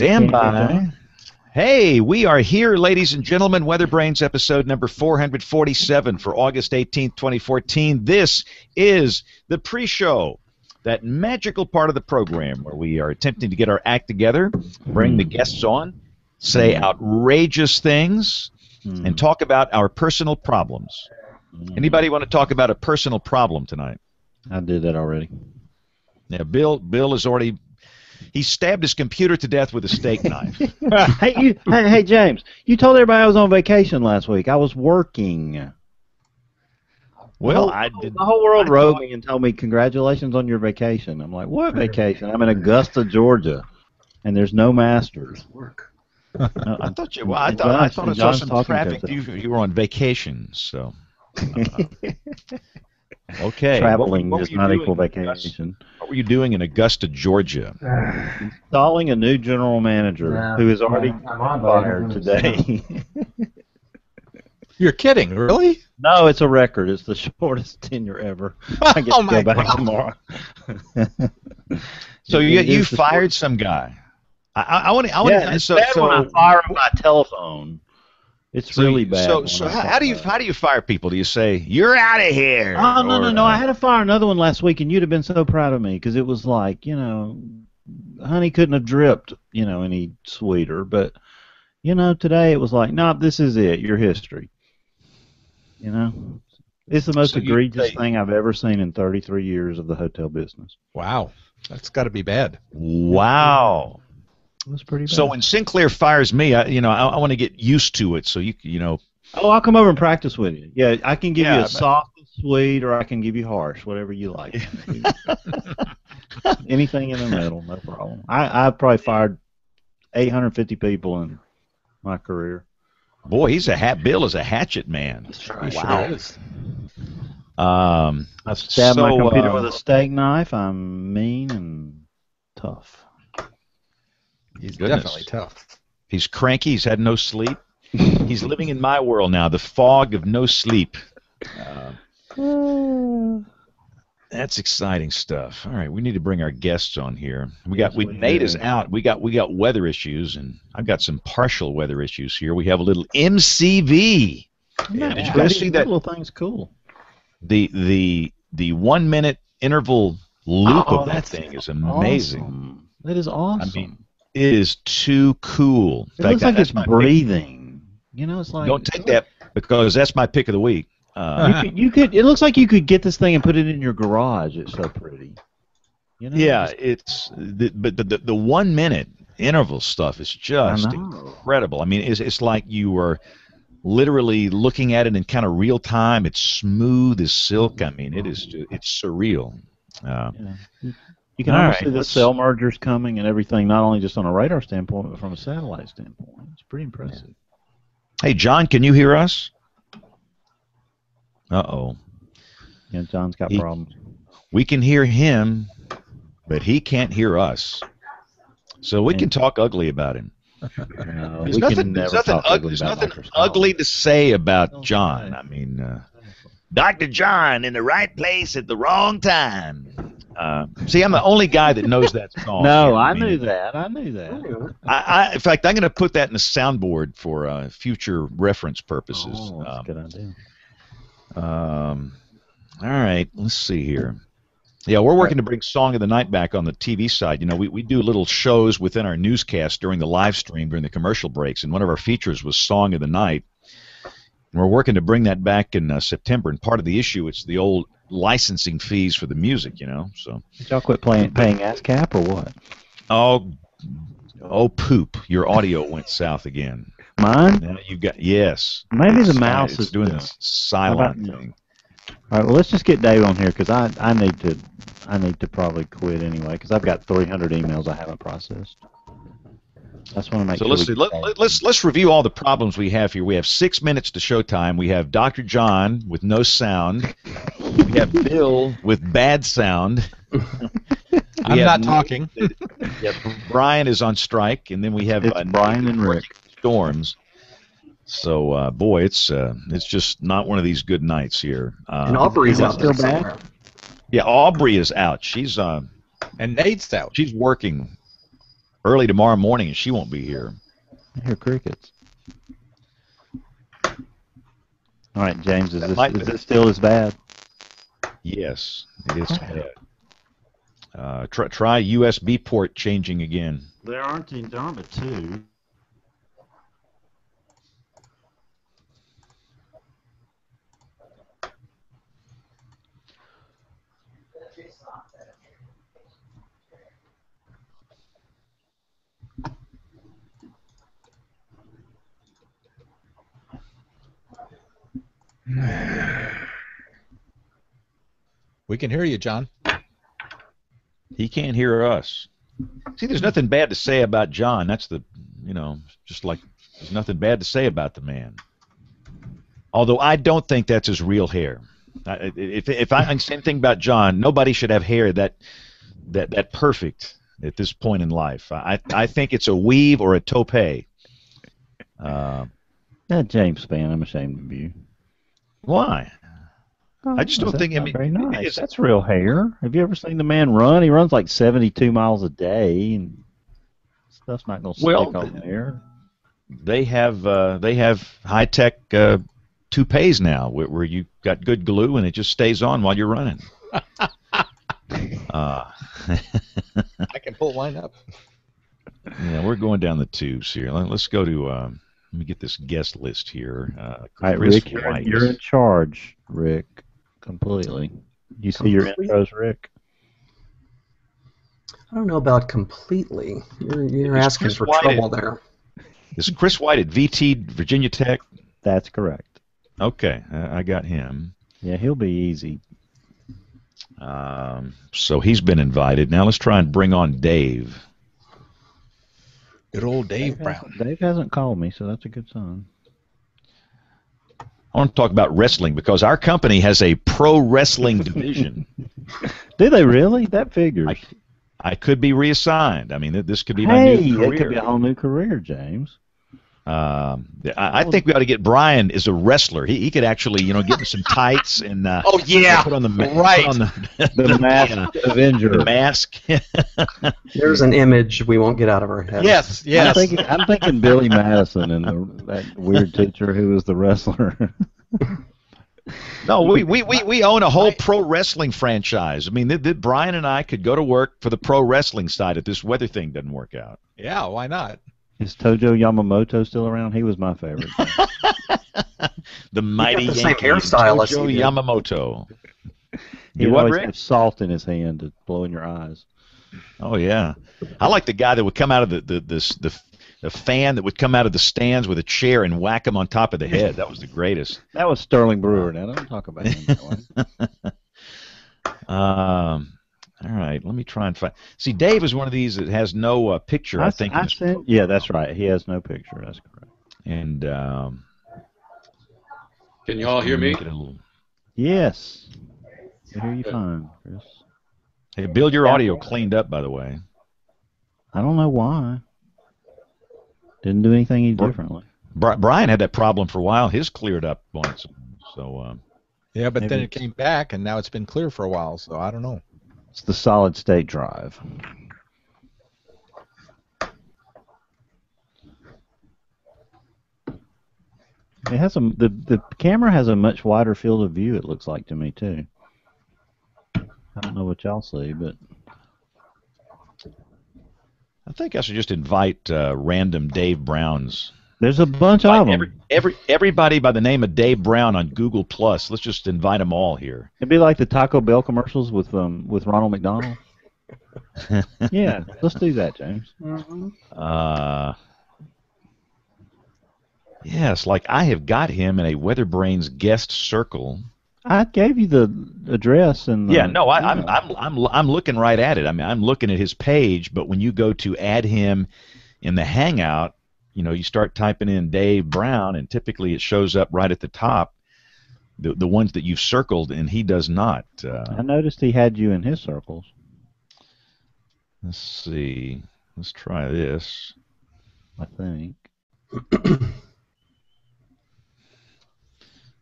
Stand by. Hey, we are here, ladies and gentlemen. WeatherBrains episode number 447 for August 18th, 2014. This is the pre-show, that magical part of the program where we are attempting to get our act together, bring the guests on, say outrageous things, and talk about our personal problems. Anybody want to talk about a personal problem tonight? I did that already. Yeah, Bill has already... He stabbed his computer to death with a steak knife. Hey, James, you told everybody I was on vacation last week. I was working. Well, the whole world wrote me and told me, congratulations on your vacation. I'm like, what vacation? I'm in Augusta, Georgia, and there's no Masters. I thought I saw some traffic. You were on vacation, so... Okay. Traveling does not equal vacation. What were you doing in Augusta, Georgia? Installing a new general manager who is already fired today. You're kidding, really? No, it's a record. It's the shortest tenure ever. I get to go back tomorrow. So you fired some guy. I want to. It's bad when I fire him by telephone. It's really bad. So how do you fire people? Do you say you're out of here? Oh no! I had to fire another one last week, and you'd have been so proud of me because it was like, honey couldn't have dripped, any sweeter. But today it was like, no, this is it. Your history. It's the most egregious thing I've ever seen in 33 years of the hotel business. Wow, that's got to be bad. Wow. It was pretty bad. So when Sinclair fires me, I want to get used to it. So Oh, I'll come over and practice with you. Yeah, I can give you a soft, sweet, or I can give you harsh, whatever you like. Anything in the middle, no problem. I've probably fired 850 people in my career. Boy, Bill is a hatchet man. Wow. I've stabbed my computer with a steak knife. I'm mean and tough. He's definitely tough. He's cranky. He's had no sleep. He's living in my world now, the fog of no sleep. That's exciting stuff. All right, we need to bring our guests on here. Nate is out. We got weather issues, and I've got some partial weather issues here. We have a little MCV. Yeah, did you guys see that? Little thing's cool. The 1 minute interval loop of that thing is amazing. Awesome. That is awesome. I mean, it is too cool. It looks like it's breathing. It's like... Don't take that, because that's my pick of the week. You could. It looks like you could get this thing and put it in your garage. It's so pretty. Yeah, but the 1 minute interval stuff is just incredible. I mean, it's like you are literally looking at it in kind of real time. It's smooth as silk. I mean, it's surreal. You can almost see the cell mergers coming and everything, not only just on a radar standpoint, but from a satellite standpoint. It's pretty impressive. Yeah. Hey, John, can you hear us? Uh-oh. Yeah, John's got problems. We can hear him, but he can't hear us. So we can talk ugly about him. No, there's nothing ugly to say about John. I mean, Dr. John in the right place at the wrong time. See, I'm the only guy that knows that song. No, I knew that. In fact, I'm going to put that in the soundboard for future reference purposes. Oh, that's a good idea. All right, let's see here. Yeah, we're working to bring Song of the Night back on the TV side. We do little shows within our newscast during the live stream, during the commercial breaks, and one of our features was Song of the Night. And we're working to bring that back in September, and part of the issue, it's the old licensing fees for the music, so. Did y'all quit paying ASCAP or what? Oh, poop. Your audio went south again. Mine? Now yes. Maybe the mouse is doing this silent thing. All right, well, let's just get Dave on here because I need to probably quit anyway because I've got 300 emails I haven't processed. I just want to make sure. Let's review all the problems we have here. We have 6 minutes to showtime. We have Dr. John with no sound. We have Bill with bad sound. I'm not talking. Brian is on strike, and then we have Brian and Rick. Storms. So, boy, it's just not one of these good nights here. And Aubrey's out there back. Yeah, Aubrey is out. She's and Nate's out. She's working. early tomorrow morning, and she won't be here. I hear crickets. All right, James, is this still as bad? Yes, it is bad. Try USB port changing again. There aren't but two. We can hear you, John. He can't hear us. See, there's nothing bad to say about John. That's just like there's nothing bad to say about the man. Although I don't think that's his real hair. If I say anything about John, nobody should have hair that perfect at this point in life. I think it's a weave or a toupee. That James fan, I'm ashamed of you. Why? Oh, I just don't think. I mean, very nice. That's real hair. Have you ever seen the man run? He runs like 72 miles a day, and stuff's not going to stick on there. They have high tech toupees now, where you got good glue and it just stays on while you're running. I can pull mine up. Yeah, we're going down the tubes here. Let's go to. Let me get this guest list here. All right, Rick, you're in charge, Rick. Completely. You see your intros, Rick? I don't know about completely. You're asking for trouble there. Is Chris White at VT Virginia Tech? That's correct. Okay, I got him. Yeah, he'll be easy. So he's been invited. Now let's try and bring on Dave. Good old Dave Brown. Dave hasn't called me, so that's a good sign. I want to talk about wrestling because our company has a pro wrestling division. Do they really? That figures. I could be reassigned. I mean, this could be my new career. It could be a whole new career, James. I think we ought to get Brian as a wrestler. He could actually, get in some tights and put on the the mask Avenger. The mask. There's an image we won't get out of our head. Yes. I'm thinking Billy Madison and that weird teacher who was the wrestler. No, we own a whole pro wrestling franchise. I mean, Brian and I could go to work for the pro wrestling side if this weather thing doesn't work out. Yeah, why not? Is Tojo Yamamoto still around? He was my favorite. The mighty the same hairstyle as Tojo Yamamoto. He would always have salt in his hand to blow in your eyes. Oh yeah, I like the guy that would come out of the fan that would come out of the stands with a chair and whack him on top of the head. That was the greatest. That was Sterling Brewer. Now don't talk about him. All right, let me try and find. See, Dave is one of these that has no picture. I think. Yeah, that's right. He has no picture. That's correct. And can you all hear me? Yes, I hear you fine, Chris. Hey, Bill, your audio cleaned up, by the way. I don't know why. Didn't do anything differently. Brian had that problem for a while. His cleared up once. So. Yeah, but then it came back, and now it's been clear for a while. So I don't know. It's the solid state drive. It has the camera has a much wider field of view. It looks like to me too. I don't know what y'all see, but I think I should just invite random Dave Browns. There's a bunch of them. Everybody by the name of Dave Brown on Google Plus. Let's just invite them all here. It'd be like the Taco Bell commercials with Ronald McDonald. Yeah, let's do that, James. Yes, like I have got him in a WeatherBrains guest circle. I gave you the address and. I'm looking right at it. I mean, I'm looking at his page, but when you go to add him in the Hangout, you start typing in Dave Brown, and typically it shows up right at the top, the ones that you've circled, and he does not. I noticed he had you in his circles. Let's see. Let's try this. I think.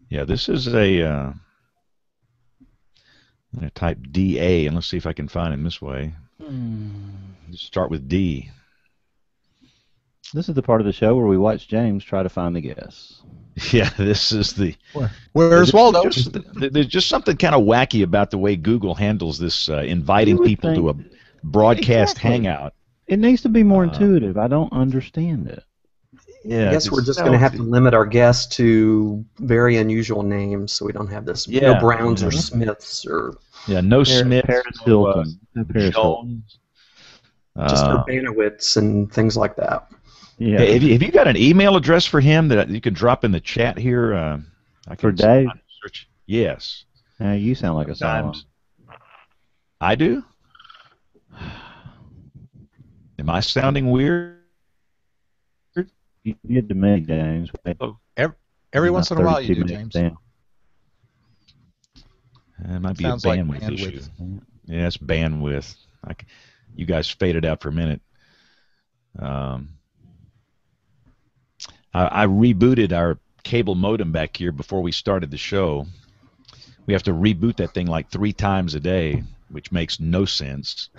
Yeah, this is a. I'm going to type DA, and let's see if I can find him this way. Just start with D. This is the part of the show where we watch James try to find the guests. Yeah, this is the. Where's Waldo? There's just something kind of wacky about the way Google handles this inviting people to a broadcast hangout. It needs to be more intuitive. I don't understand it. Yeah, I guess we're just going to have to limit our guests to very unusual names, so we don't have this. Yeah. No Browns or Smiths or. Yeah, no Smith, Paris Hilton. Paris Hilton. Just Urbanowitz and things like that. Yeah. Hey, have you got an email address for him that you can drop in the chat here? For Dave? Search. Yes. You sound like a song. I do? Am I sounding weird? You did to me, James. Every once in a while you do, James. It might be Sounds a like bandwidth issue. bandwidth. Yeah, it's bandwidth. You guys faded out for a minute. I rebooted our cable modem back here before we started the show. We have to reboot that thing like 3 times a day, which makes no sense.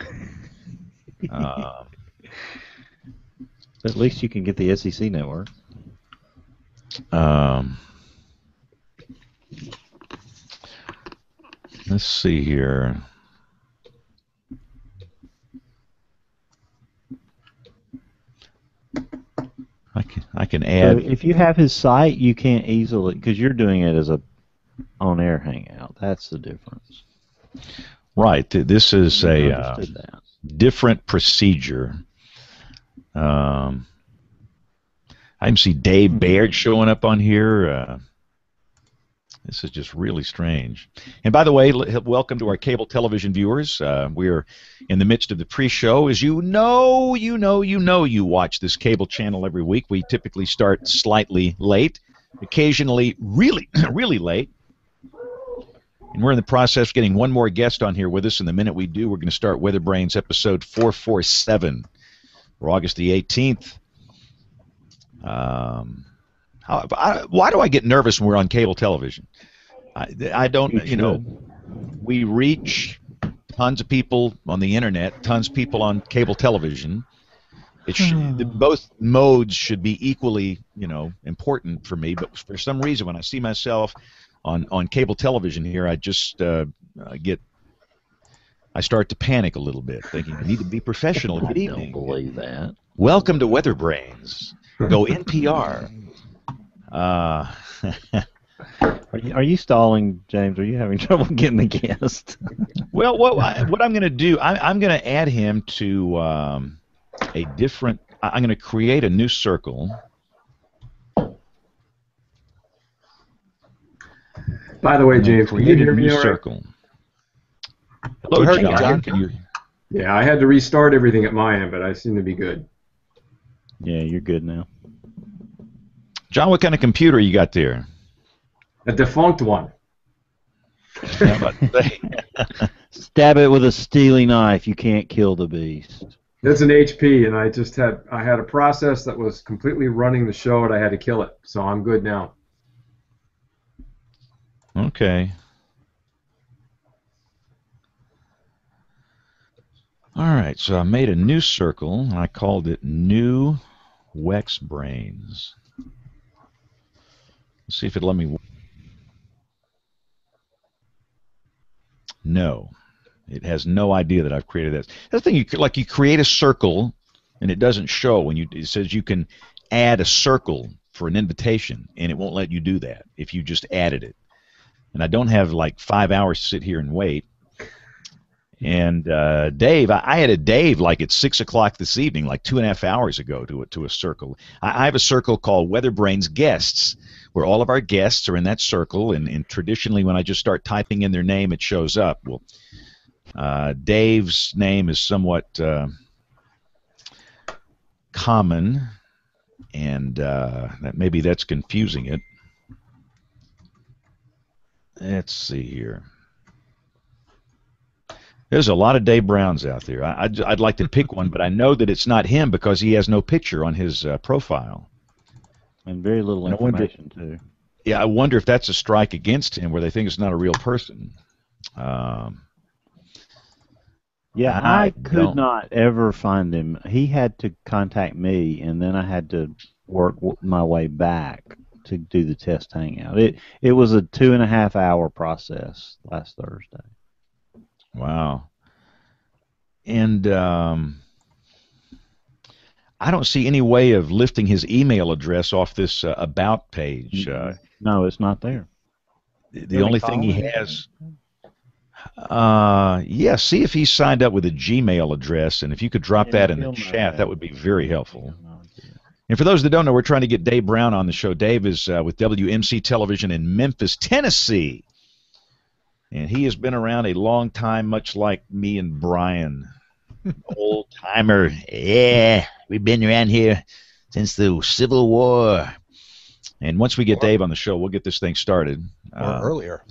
At least you can get the SEC network. Let's see here. I can add. So if you have his site, you can't easily, because you're doing it as a on-air hangout. That's the difference. Right. This is a Understood that. different procedure. I can see Dave Baird showing up on here. This is just really strange. And by the way, welcome to our cable television viewers. We're in the midst of the pre-show. As you watch this cable channel every week. We typically start slightly late, occasionally really, really late. And we're in the process of getting one more guest on here with us. And the minute we do, we're going to start WeatherBrains episode 447 for August the 18th. Why do I get nervous when we're on cable television? I don't, we reach tons of people on the internet, tons of people on cable television. Both modes should be equally, important for me. But for some reason, when I see myself on cable television here, I just I start to panic a little bit, thinking I need to be professional. Good evening. I don't believe that. Welcome to WeatherBrains. Go NPR. Are you stalling, James? Are you having trouble getting the guest? Well, what I'm going to do, I'm going to add him to a different. I'm going to create a new circle. By the way, James, can you hear me all right? Circle. Hello, John. Can you? Yeah, I had to restart everything at my end, but I seem to be good. Yeah, you're good now. John, what kind of computer you got there? A defunct one. Stab it with a steely knife. You can't kill the beast. It's an HP, and I had a process that was completely running the show, and I had to kill it. So I'm good now. Okay. All right, so I made a new circle, and I called it New WeatherBrains. Let's see if it'll let me. No, it has no idea that I've created this. That's the thing, you create a circle, and it doesn't show when it says you can add a circle for an invitation, and it won't let you do that if you just added it. And I don't have like 5 hours to sit here and wait. And Dave, I added Dave like at 6 o'clock this evening, like 2.5 hours ago, to a circle. I have a circle called WeatherBrains Guests, where all of our guests are in that circle. And traditionally, when I just start typing in their name, it shows up. Well, Dave's name is somewhat common, and maybe that's confusing it. Let's see here. There's a lot of Dave Browns out there. I'd like to pick one, but I know that it's not him because he has no picture on his profile. And very little information, too. Yeah, I wonder if that's a strike against him where they think it's not a real person. Yeah, Yeah, I I could don't. not ever find him. He had to contact me, and then I had to work my way back to do the test hangout. It was a 2.5 hour process last Thursday. Wow. And I don't see any way of lifting his email address off this about page. No, it's not there. The only thing he has. Yeah, see if he's signed up with a Gmail address, and if you could drop that in the chat, that would be very helpful. And for those that don't know, we're trying to get Dave Brown on the show. Dave is with WMC Television in Memphis, Tennessee. And he has been around a long time, much like me and Brian. Old timer. Yeah, we've been around here since the Civil War. And once we get Dave on the show, we'll get this thing started. Or earlier.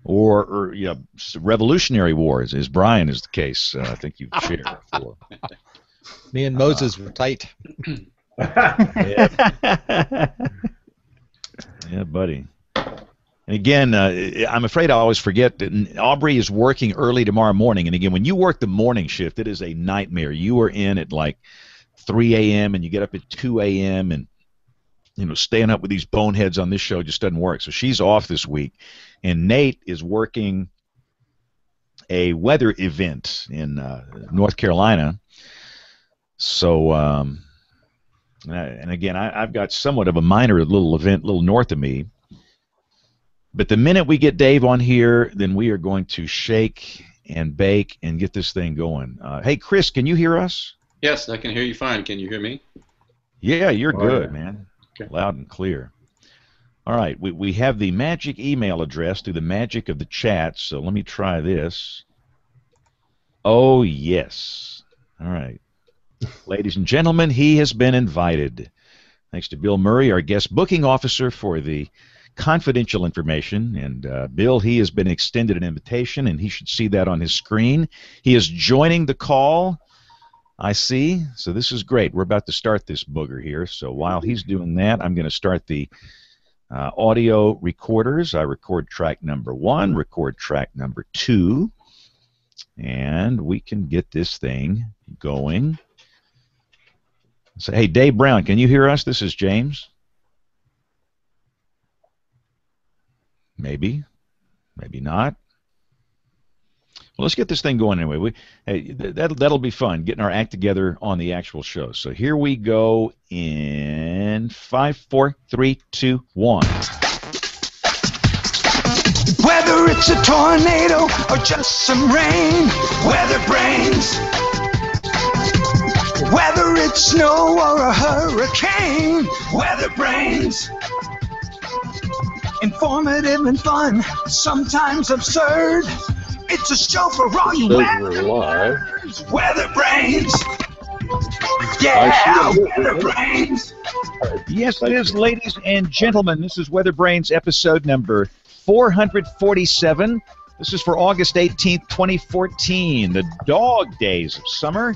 Or yeah, Revolutionary Wars, as Brian is the case. I think you've shared before. Me and Moses were tight. Yeah, buddy. And again, I'm afraid I always forget that Aubrey is working early tomorrow morning. And again, when you work the morning shift, it is a nightmare. You are in at like 3 a.m. and you get up at 2 a.m. and staying up with these boneheads on this show just doesn't work. So she's off this week, and Nate is working a weather event in North Carolina. So, and again, I've got somewhat of a minor little event, a little north of me. But the minute we get Dave on here, then we are going to shake and bake and get this thing going. Hey, Chris, can you hear us? Yes, I can hear you fine. Can you hear me? Yeah, you're good, yeah. man. Okay. Loud and clear. All right, we have the magic email address through the magic of the chat, so let me try this. Oh, yes. All right. Ladies and gentlemen, he has been invited. Thanks to Bill Murray, our guest booking officer, for the confidential information. And Bill, he has been extended an invitation, and he should see that on his screen. He is joining the call, I see. So this is great. We're about to start this booger here. So while he's doing that, I'm going to start the audio recorders. I record track number 1, record track number 2, and we can get this thing going. So, hey, Dave Brown, can you hear us? This is James. Maybe, maybe not. Well, let's get this thing going anyway. That'll be fun, getting our act together on the actual show. So here we go in 5, 4, 3, 2, 1. Whether it's a tornado or just some rain, WeatherBrains. Whether it's snow or a hurricane, WeatherBrains. Informative and fun, sometimes absurd. It's a show for all you weatherers. WeatherBrains. Yeah, WeatherBrains. Yes, it is, ladies and gentlemen. This is WeatherBrains episode number 447. This is for August 18th, 2014, the dog days of summer.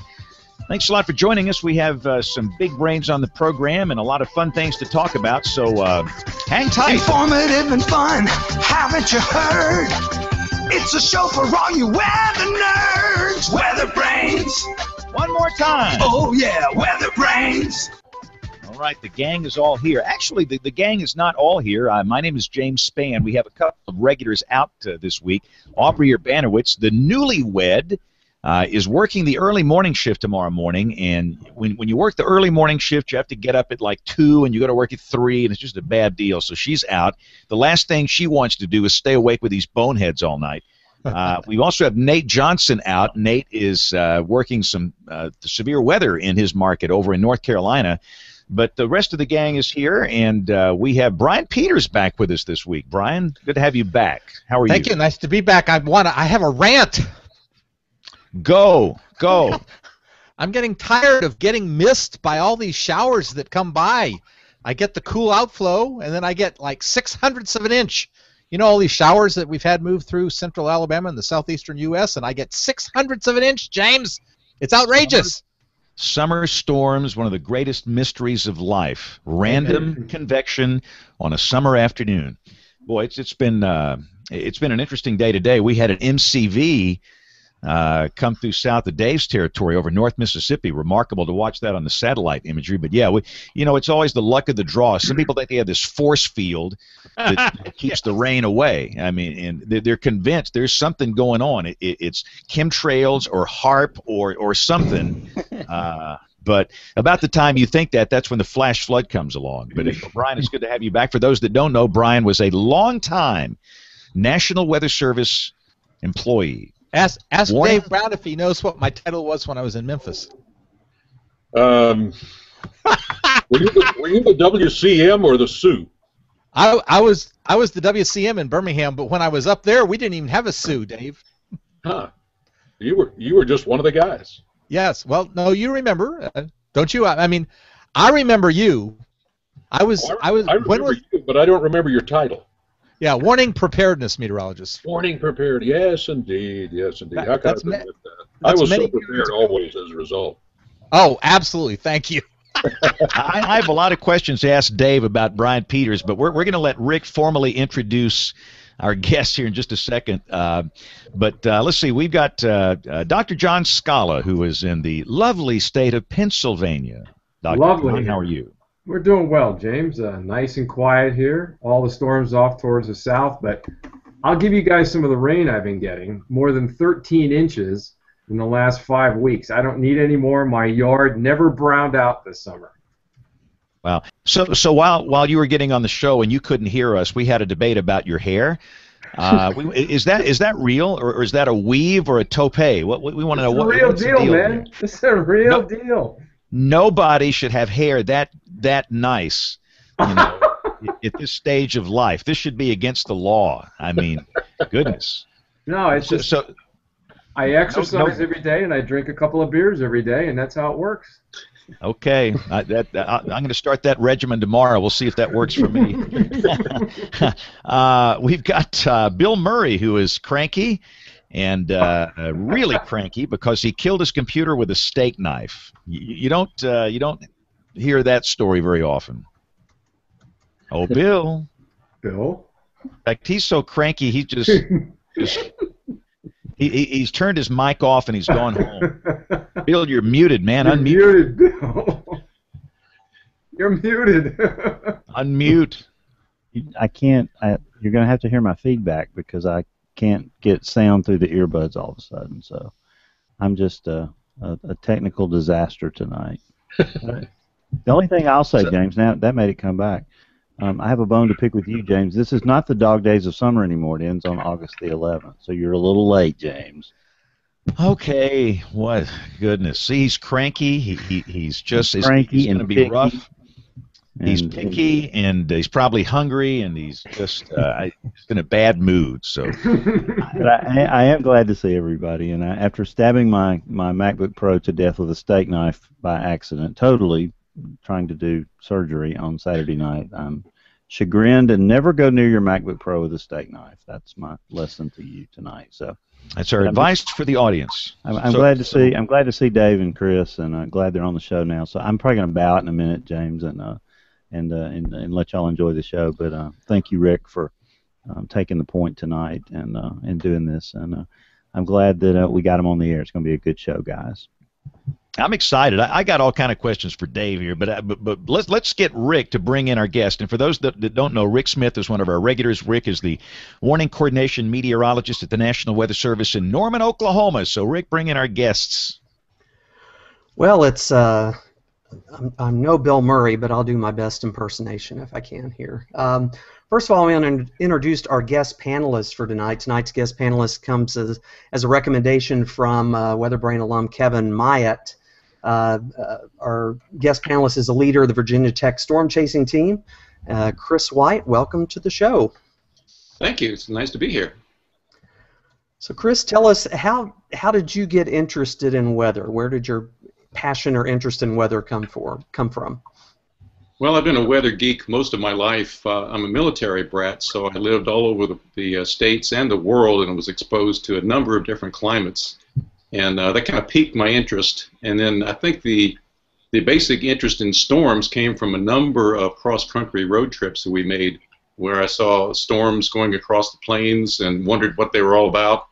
Thanks a lot for joining us. We have some big brains on the program and a lot of fun things to talk about, so hang tight. Informative and fun, haven't you heard? It's a show for all you weather nerds. WeatherBrains. One more time. Oh yeah, WeatherBrains. All right, the gang is all here. Actually, the gang is not all here. My name is James Spann. We have a couple of regulars out this week. Aubrey Urbanowitz, the newlywed, is working the early morning shift tomorrow morning, and when you work the early morning shift, you have to get up at like 2, and you go to work at 3, and it's just a bad deal, so she's out. The last thing she wants to do is stay awake with these boneheads all night. We also have Nate Johnson out. Nate is working some severe weather in his market over in North Carolina, but the rest of the gang is here, and we have Brian Peters back with us this week. Brian, good to have you back. How are you? Thank you. Nice to be back. I have a rant. Go. I'm getting tired of getting missed by all these showers that come by. I get the cool outflow, and then I get like 6/100ths of an inch. You know, all these showers that we've had move through central Alabama and the southeastern U.S., and I get 6/100ths of an inch, James. It's outrageous. Summer storms, one of the greatest mysteries of life. Random convection on a summer afternoon. Boy, it's been an interesting day today. We had an MCV come through south of Dave's territory over North Mississippi. Remarkable to watch that on the satellite imagery. But yeah, it's always the luck of the draw. Some people think they have this force field that keeps the rain away. I mean, and they're convinced there's something going on. It's chemtrails or HARP or something. But about the time you think that's when the flash flood comes along. But Brian, it's good to have you back. For those that don't know, Brian was a long-time National Weather Service employee. Ask Dave Brown if he knows what my title was when I was in Memphis. Were you the WCM or the Sioux? I was the WCM in Birmingham, but when I was up there, we didn't even have a Sioux, Dave. Huh? You were just one of the guys. Yes. Well, no, you remember, don't you? I mean, I remember you. I remember you, but I don't remember your title. Yeah, warning preparedness meteorologist. Warning prepared. Yes, indeed. Yes, indeed. How can I forget that? I that's was so many prepared always as a result. Oh, absolutely. Thank you. I have a lot of questions to ask Dave about Brian Peters, but we're going to let Rick formally introduce our guest here in just a second. But let's see. We've got Dr. John Scala, who is in the lovely state of Pennsylvania. Dr. Lovely. John, how are you? We're doing well, James. Nice and quiet here. All the storms off towards the south, but I'll give you guys some of the rain I've been getting. More than 13 inches in the last 5 weeks. I don't need any more. My yard never browned out this summer. Wow. So while you were getting on the show and you couldn't hear us, we had a debate about your hair. Is that real, or is that a weave or a toupee? What we want to know. It's a real deal, man. It's a real deal. Nobody should have hair that nice, at this stage of life. This should be against the law. I mean, goodness. No, it's just I exercise every day and I drink a couple of beers every day, and that's how it works. Okay, I'm going to start that regimen tomorrow. We'll see if that works for me. We've got Bill Murray, who is cranky and really cranky because he killed his computer with a steak knife. You don't hear that story very often. Oh, Bill. Bill? In fact, he's so cranky he just he's turned his mic off and he's gone home. Bill, you're muted, man. You're Unmute. muted, Bill. You're muted. Unmute. I can't. You're going to have to hear my feedback because I can't get sound through the earbuds all of a sudden. So I'm just a technical disaster tonight. The only thing I'll say, James, now that made it come back. I have a bone to pick with you, James. This is not the dog days of summer anymore. It ends on August the 11th. So you're a little late, James. Okay, what goodness. See, he's cranky. He's just cranky he's going to be picky. rough. He's picky and he's probably hungry and he's just he's in a bad mood. So, but I am glad to see everybody. And after stabbing my MacBook Pro to death with a steak knife by accident, totally trying to do surgery on Saturday night, I'm chagrined, and never go near your MacBook Pro with a steak knife. That's my lesson to you tonight. So. That's our advice for the audience. I'm glad to see. I'm glad to see Dave and Chris, and I'm glad they're on the show now. So I'm probably going to bow out in a minute, James, and let y'all enjoy the show. But thank you, Rick, for taking the point tonight and doing this. And I'm glad that we got him on the air. It's going to be a good show, guys. I'm excited. I got all kind of questions for Dave here, but let's get Rick to bring in our guest. And for those that don't know, Rick Smith is one of our regulars. Rick is the warning coordination meteorologist at the National Weather Service in Norman, Oklahoma. So, Rick, bring in our guests. Well, it's I'm no Bill Murray, but I'll do my best impersonation if I can here. First of all, I want to introduce our guest panelist for tonight. Tonight's guest panelist comes as a recommendation from WeatherBrain alum Kevin Myatt. Our guest panelist is a leader of the Virginia Tech storm chasing team. Chris White, welcome to the show. Thank you. It's nice to be here. So, Chris, tell us how did you get interested in weather? Where did your passion or interest in weather come from? Well, I've been a weather geek most of my life. I'm a military brat, so I lived all over the states and the world and was exposed to a number of different climates. And that kind of piqued my interest. And then I think the basic interest in storms came from a number of cross-country road trips that we made where I saw storms going across the plains and wondered what they were all about.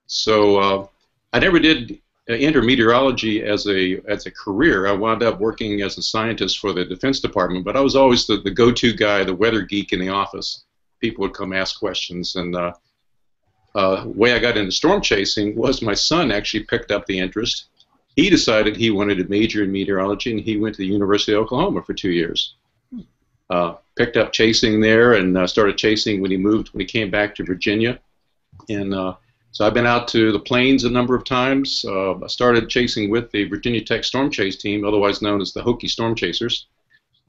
So I never did enter meteorology as a career. I wound up working as a scientist for the Defense Department, but I was always the go-to guy, the weather geek in the office. People would come ask questions, and the way I got into storm chasing was my son actually picked up the interest. He decided he wanted to major in meteorology, and he went to the University of Oklahoma for 2 years. Picked up chasing there, and started chasing when he came back to Virginia. And so I've been out to the plains a number of times. I started chasing with the Virginia Tech Storm Chase team, otherwise known as the Hokie Storm Chasers,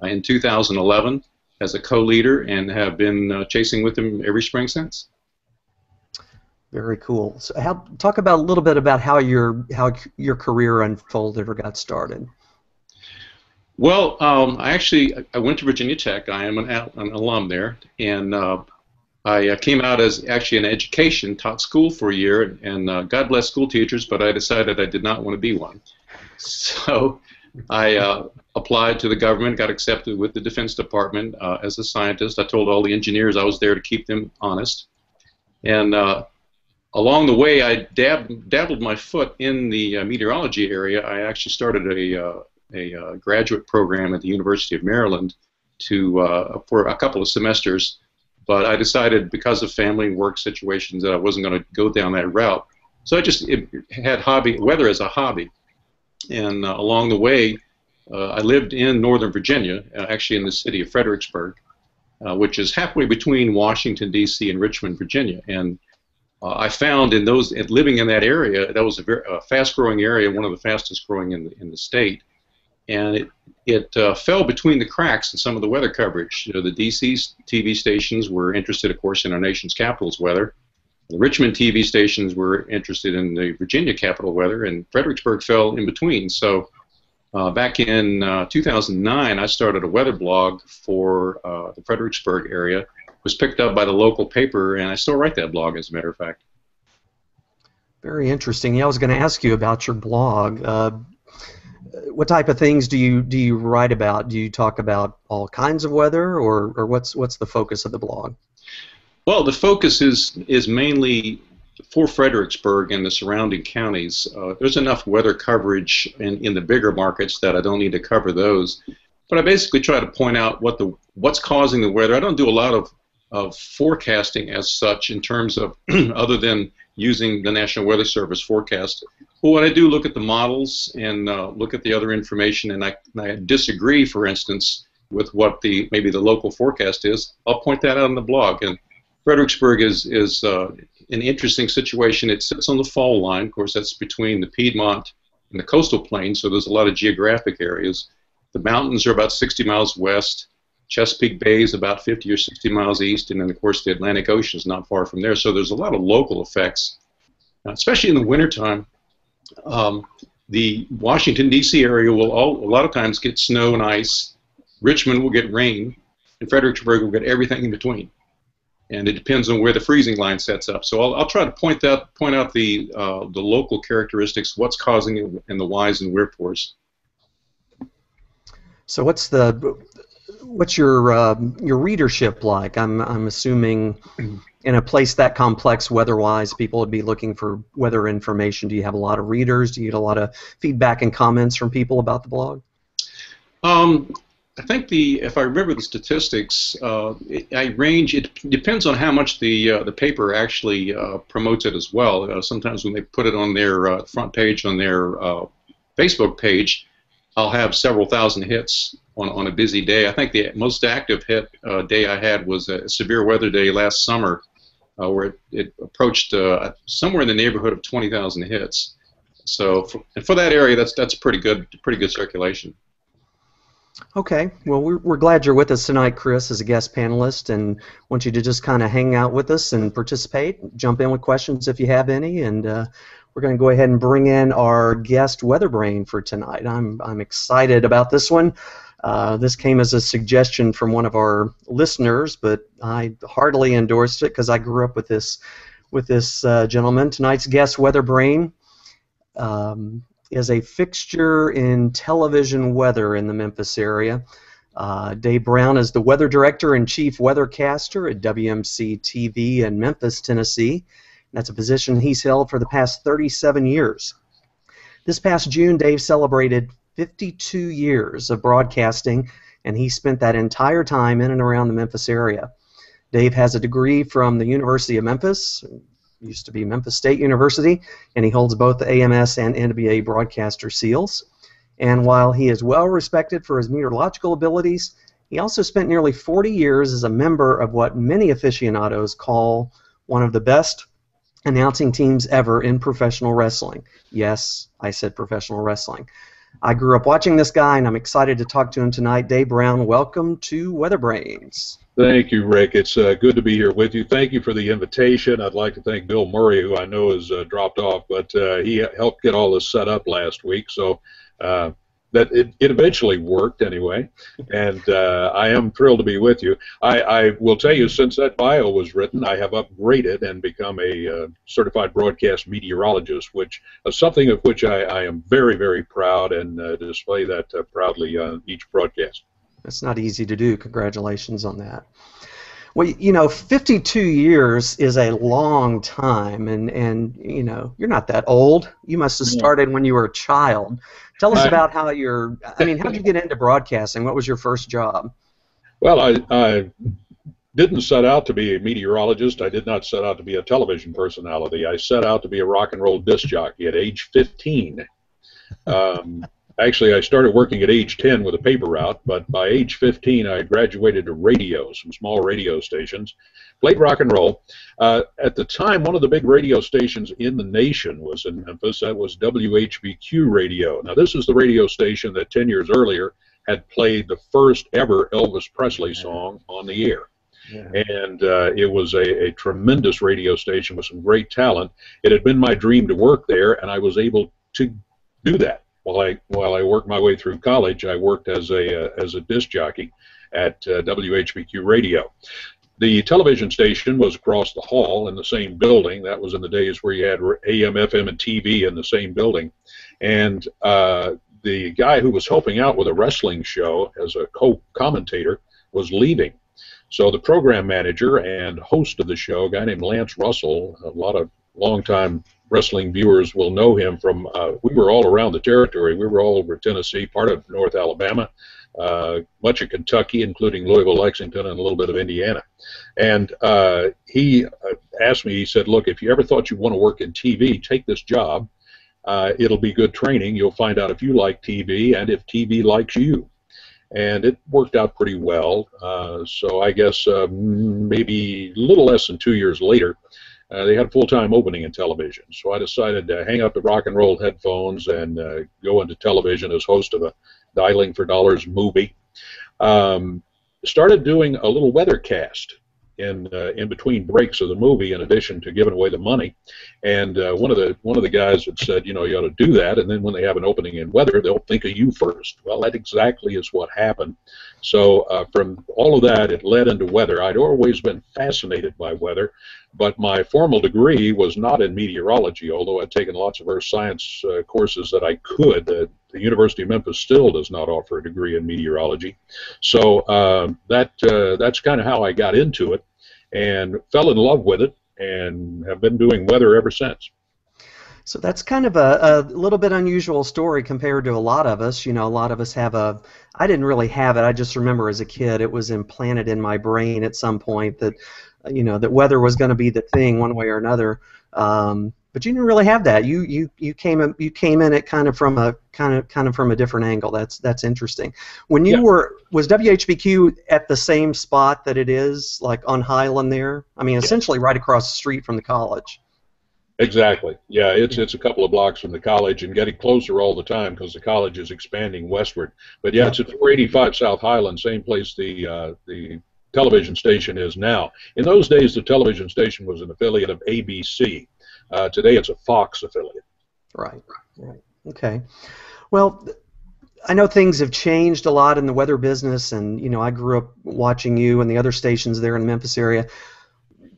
in 2011 as a co-leader, and have been chasing with them every spring since. Very cool. So talk about a little bit about how your career unfolded or got started. Well, I went to Virginia Tech. I am an alum there, and I came out as actually an education, taught school for a year, and God bless school teachers, but I decided I did not want to be one. So I applied to the government, got accepted with the Defense Department as a scientist. I told all the engineers I was there to keep them honest. And along the way, I dabbled my foot in the meteorology area. I actually started a graduate program at the University of Maryland for a couple of semesters, but I decided because of family and work situations that I wasn't going to go down that route. So I just had weather as a hobby. And along the way, I lived in Northern Virginia, actually in the city of Fredericksburg, which is halfway between Washington, D.C. and Richmond, Virginia. And I found living in that area, that was a very fast-growing area, one of the fastest-growing in the state. And it fell between the cracks in some of the weather coverage. You know, the D.C. TV stations were interested, of course, in our nation's capital's weather. The Richmond TV stations were interested in the Virginia capital weather, and Fredericksburg fell in between. So back in 2009, I started a weather blog for the Fredericksburg area. It was picked up by the local paper, and I still write that blog, as a matter of fact. Very interesting. Yeah, I was going to ask you about your blog. What type of things do you write about? Do you talk about all kinds of weather, or what's the focus of the blog? Well, the focus is mainly for Fredericksburg and the surrounding counties. There's enough weather coverage in the bigger markets that I don't need to cover those. But I basically try to point out what's causing the weather. I don't do a lot of forecasting as such in terms of other than using the National Weather Service forecast. But what I do, look at the models and look at the other information, and I disagree, for instance, with what maybe the local forecast is. I'll point that out on the blog. And Fredericksburg is an interesting situation. It sits on the fall line. Of course, that's between the Piedmont and the coastal plains, so there's a lot of geographic areas. The mountains are about 60 miles west. Chesapeake Bay is about 50 or 60 miles east, and then, of course, the Atlantic Ocean is not far from there. So there's a lot of local effects, especially in the wintertime. The Washington, D.C. area will a lot of times get snow and ice. Richmond will get rain, and Fredericksburg will get everything in between. And it depends on where the freezing line sets up. So I'll try to point out the local characteristics, what's causing it, and the whys and wherefores. So what's your readership like? I'm assuming in a place that complex weather-wise, people would be looking for weather information. Do you have a lot of readers? Do you get a lot of feedback and comments from people about the blog? I think if I remember the statistics, it depends on how much the paper actually promotes it as well. Sometimes when they put it on their front page on their Facebook page, I'll have several thousand hits on a busy day. I think the most active hit day I had was a severe weather day last summer, where it approached somewhere in the neighborhood of 20,000 hits. So for that area, that's pretty good circulation. Okay, well, we're glad you're with us tonight, Chris, as a guest panelist, and want you to just kind of hang out with us and participate. Jump in with questions if you have any, and we're going to go ahead and bring in our guest weather brain for tonight. I'm excited about this one. This came as a suggestion from one of our listeners, but I heartily endorsed it because I grew up with this gentleman. Tonight's guest weather brain is a fixture in television weather in the Memphis area. Dave Brown is the weather director and chief weathercaster at WMC TV in Memphis, Tennessee. That's a position he's held for the past 37 years. This past June, Dave celebrated 52 years of broadcasting, and he spent that entire time in and around the Memphis area. Dave has a degree from the University of Memphis, used to be Memphis State University, and he holds both the AMS and NBA broadcaster seals. And while he is well respected for his meteorological abilities, he also spent nearly 40 years as a member of what many aficionados call one of the best announcing teams ever in professional wrestling. Yes, I said professional wrestling. I grew up watching this guy, and I'm excited to talk to him tonight. Dave Brown, welcome to WeatherBrains. Thank you, Rick. It's good to be here with you. Thank you for the invitation. I'd like to thank Bill Murray, who I know has dropped off, but he helped get all this set up last week, so that it eventually worked anyway, and I am thrilled to be with you. I will tell you, since that bio was written, I have upgraded and become a certified broadcast meteorologist, which is something of which I am very, very proud, and display that proudly on each broadcast. That's not easy to do. Congratulations on that. Well, you know, 52 years is a long time, and you know, you're not that old. You must have started when you were a child. Tell us about how you're, I mean, how did you get into broadcasting? What was your first job? Well, I didn't set out to be a meteorologist. I did not set out to be a television personality. I set out to be a rock and roll disc jockey at age 15. Actually, I started working at age 10 with a paper route, but by age 15, I graduated to radio, some small radio stations, played rock and roll. At the time, one of the big radio stations in the nation was in Memphis. That was WHBQ Radio. Now, this is the radio station that 10 years earlier had played the first ever Elvis Presley song on the air. Yeah. And it was a tremendous radio station with some great talent. It had been my dream to work there, and I was able to do that. While I worked my way through college, I worked as a disc jockey at WHBQ Radio. The television station was across the hall in the same building. That was in the days where you had AM, FM, and TV in the same building. And the guy who was helping out with a wrestling show as a co-commentator was leaving. So the program manager and host of the show, a guy named Lance Russell, a lot of longtime wrestling viewers will know him from, we were all around the territory. We were all over Tennessee, part of North Alabama, much of Kentucky, including Louisville, Lexington, and a little bit of Indiana. And he asked me, he said, look, if you ever thought you want to work in TV, take this job. It'll be good training. You'll find out if you like TV and if TV likes you. And it worked out pretty well. So I guess maybe a little less than 2 years later, they had a full-time opening in television. So I decided to hang up the rock and roll headphones and go into television as host of a Dialing for Dollars movie. Started doing a little weathercast in between breaks of the movie, in addition to giving away the money. And one of the guys had said, you know, you ought to do that, and then when they have an opening in weather, they'll think of you first. Well, that exactly is what happened. So from all of that, it led into weather. I'd always been fascinated by weather, but my formal degree was not in meteorology, although I'd taken lots of earth science courses that I could. The University of Memphis still does not offer a degree in meteorology. So that's kind of how I got into it and fell in love with it and have been doing weather ever since. So that's kind of a little bit unusual story compared to a lot of us. You know, a lot of us have I didn't really have it. I just remember as a kid it was implanted in my brain at some point that, you know, that weather was going to be the thing one way or another. But you didn't really have that. You came in it kind of from a different angle. That's interesting. When you was WHBQ at the same spot that it is, like on Highland there? I mean, essentially right across the street from the college. Exactly. Yeah, it's a couple of blocks from the college and getting closer all the time because the college is expanding westward. But yeah, it's at 485 South Highland, same place the television station is now. In those days, the television station was an affiliate of ABC. Today, it's a Fox affiliate. Right. Okay. Well, I know things have changed a lot in the weather business, and you know, I grew up watching you and the other stations there in the Memphis area.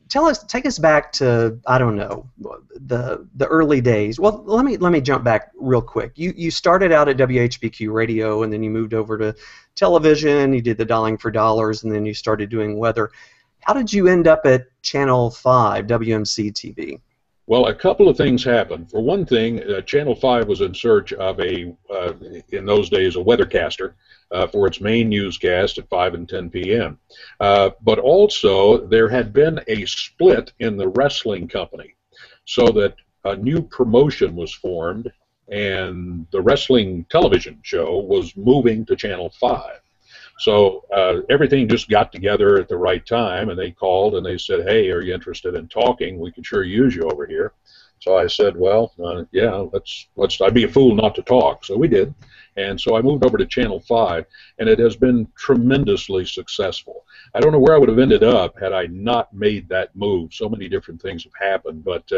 Take us back to, I don't know, the early days. Well, let me jump back real quick. You started out at WHBQ Radio, and then you moved over to television. You did the Dialing for Dollars, and then you started doing weather. How did you end up at Channel 5, WMC TV? Well, a couple of things happened. For one thing, Channel 5 was in search of in those days, a weathercaster for its main newscast at 5 and 10 p.m. But also, there had been a split in the wrestling company, so that a new promotion was formed, and the wrestling television show was moving to Channel 5. So everything just got together at the right time, and they called and they said, "Hey, are you interested in talking? We could sure use you over here." So I said, "Well, yeah, let's. I'd be a fool not to talk." So we did, and so I moved over to Channel 5, and it has been tremendously successful. I don't know where I would have ended up had I not made that move. So many different things have happened, but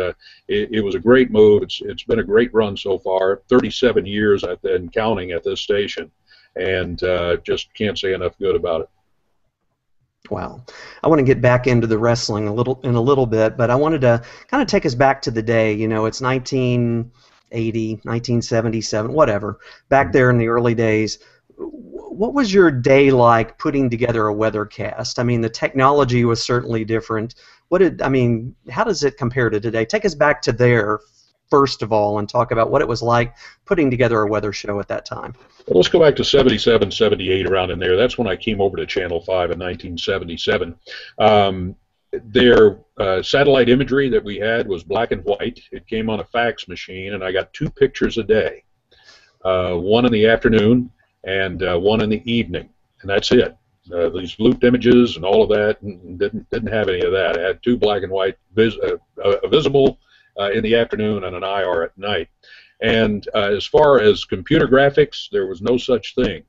it was a great move. It's been a great run so far. 37 years and counting at this station. And just can't say enough good about it. Wow. I want to get back into the wrestling in a little bit, but I wanted to kind of take us back to the day. You know, it's 1980, 1977, whatever. Back there in the early days, what was your day like putting together a weathercast? I mean, the technology was certainly different. How does it compare to today? Take us back to there, first of all, and talk about what it was like putting together a weather show at that time. Well, let's go back to 77, 78, around in there. That's when I came over to Channel 5 in 1977. Their satellite imagery that we had was black and white. It came on a fax machine, and I got 2 pictures a day, one in the afternoon and one in the evening, and that's it. These looped images and all of that didn't have any of that. I had 2 black and white visible in the afternoon and an IR at night. And as far as computer graphics, there was no such thing.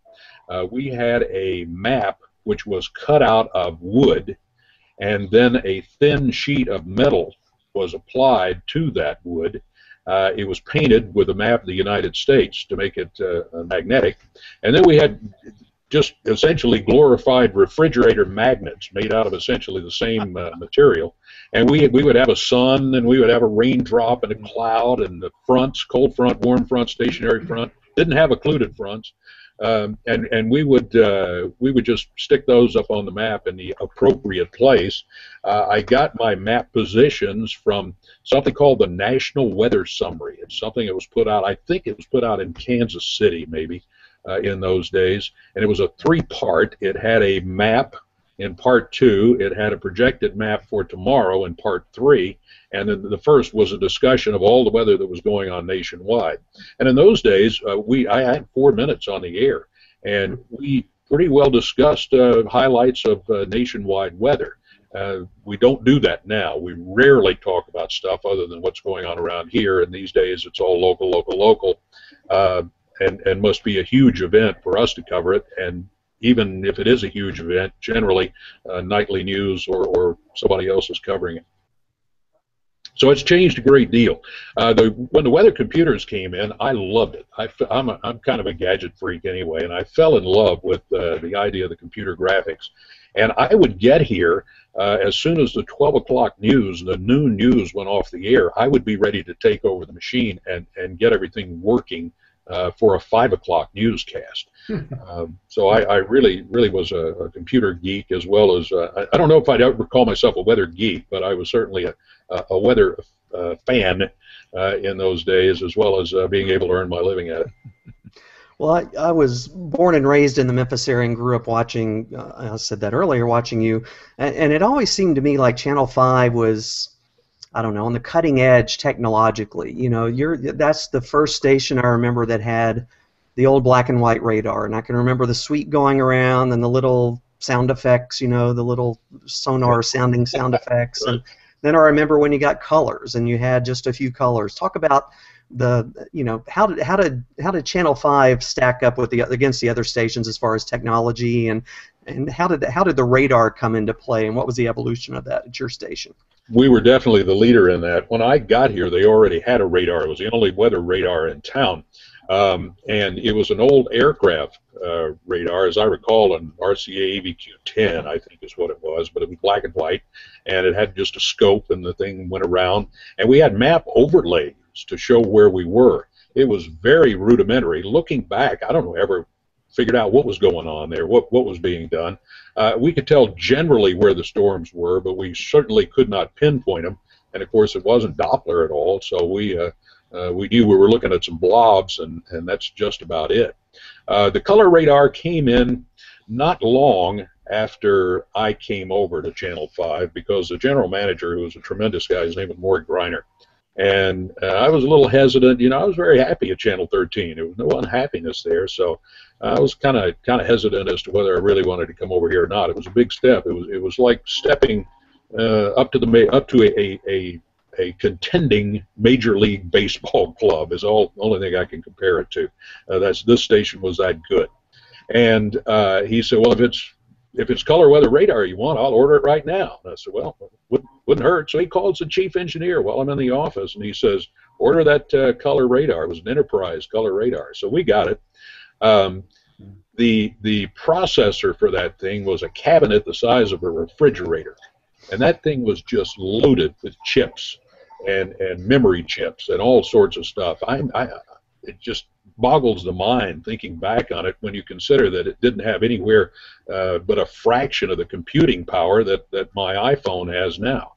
We had a map which was cut out of wood, and then a thin sheet of metal was applied to that wood. It was painted with a map of the United States to make it magnetic. And then we had just essentially glorified refrigerator magnets made out of essentially the same material. And we would have a sun, and we would have a raindrop and a cloud, and the fronts, cold front, warm front, stationary front, didn't have occluded fronts. And we would just stick those up on the map in the appropriate place. I got my map positions from something called the National Weather Summary. It's something that was put out, I think it was put out in Kansas City, maybe. In those days, and it was a 3-part. It had a map in part 2, it had a projected map for tomorrow in part 3, and then the first was a discussion of all the weather that was going on nationwide. And in those days, I had 4 minutes on the air, and we pretty well discussed highlights of nationwide weather. We don't do that now. We rarely talk about stuff other than what's going on around here, and these days it's all local. And must be a huge event for us to cover it, and even if it is a huge event, generally nightly news or somebody else is covering it. So it's changed a great deal. When the weather computers came in, I loved it. I'm kind of a gadget freak anyway, and I fell in love with the idea of the computer graphics. And I would get here as soon as the 12 o'clock news, the noon news went off the air, I would be ready to take over the machine and get everything working for a 5 o'clock newscast. So I really was a computer geek, as well as, I don't know if I'd ever call myself a weather geek, but I was certainly a weather fan in those days, as well as being able to earn my living at it. Well, I was born and raised in the Memphis area and grew up watching, I said that earlier, watching you, and it always seemed to me like Channel 5 was, I don't know, on the cutting edge technologically. You know, that's the first station I remember that had the old black and white radar, and I can remember the suite going around and the little sound effects, you know, the little sonar sounding sound effects, and then I remember when you got colors and you had just a few colors. Talk about how did Channel 5 stack up with against the other stations as far as technology, and how did the radar come into play, and what was the evolution of that at your station? We were definitely the leader in that. When I got here, they already had a radar. It was the only weather radar in town, and it was an old aircraft radar, as I recall, an RCA AVQ-10, I think is what it was, but it was black and white, and it had just a scope, and the thing went around, and we had map overlays to show where we were. It was very rudimentary. Looking back, I don't know, ever figured out what was going on there, what was being done. We could tell generally where the storms were, but we certainly could not pinpoint them. and of course it wasn't Doppler at all. So we knew we were looking at some blobs, and that's just about it. The color radar came in not long after I came over to Channel 5, because the general manager, who was a tremendous guy, his name was Maury Greiner, and I was a little hesitant. I was very happy at Channel 13. There was no unhappiness there, so I was kind of hesitant as to whether I really wanted to come over here or not. It was a big step. It was like stepping up to a contending Major League Baseball club is only thing I can compare it to. This station was that good. And he said, well, if it's color weather radar you want, I'll order it right now. And I said, well, wouldn't hurt. So he calls the chief engineer while I'm in the office, and he says, order that color radar. It was an Enterprise color radar. So we got it. The processor for that thing was a cabinet the size of a refrigerator. And that thing was just loaded with chips and memory chips and all sorts of stuff. It just boggles the mind thinking back on it when you consider that it didn't have anywhere but a fraction of the computing power that my iPhone has now.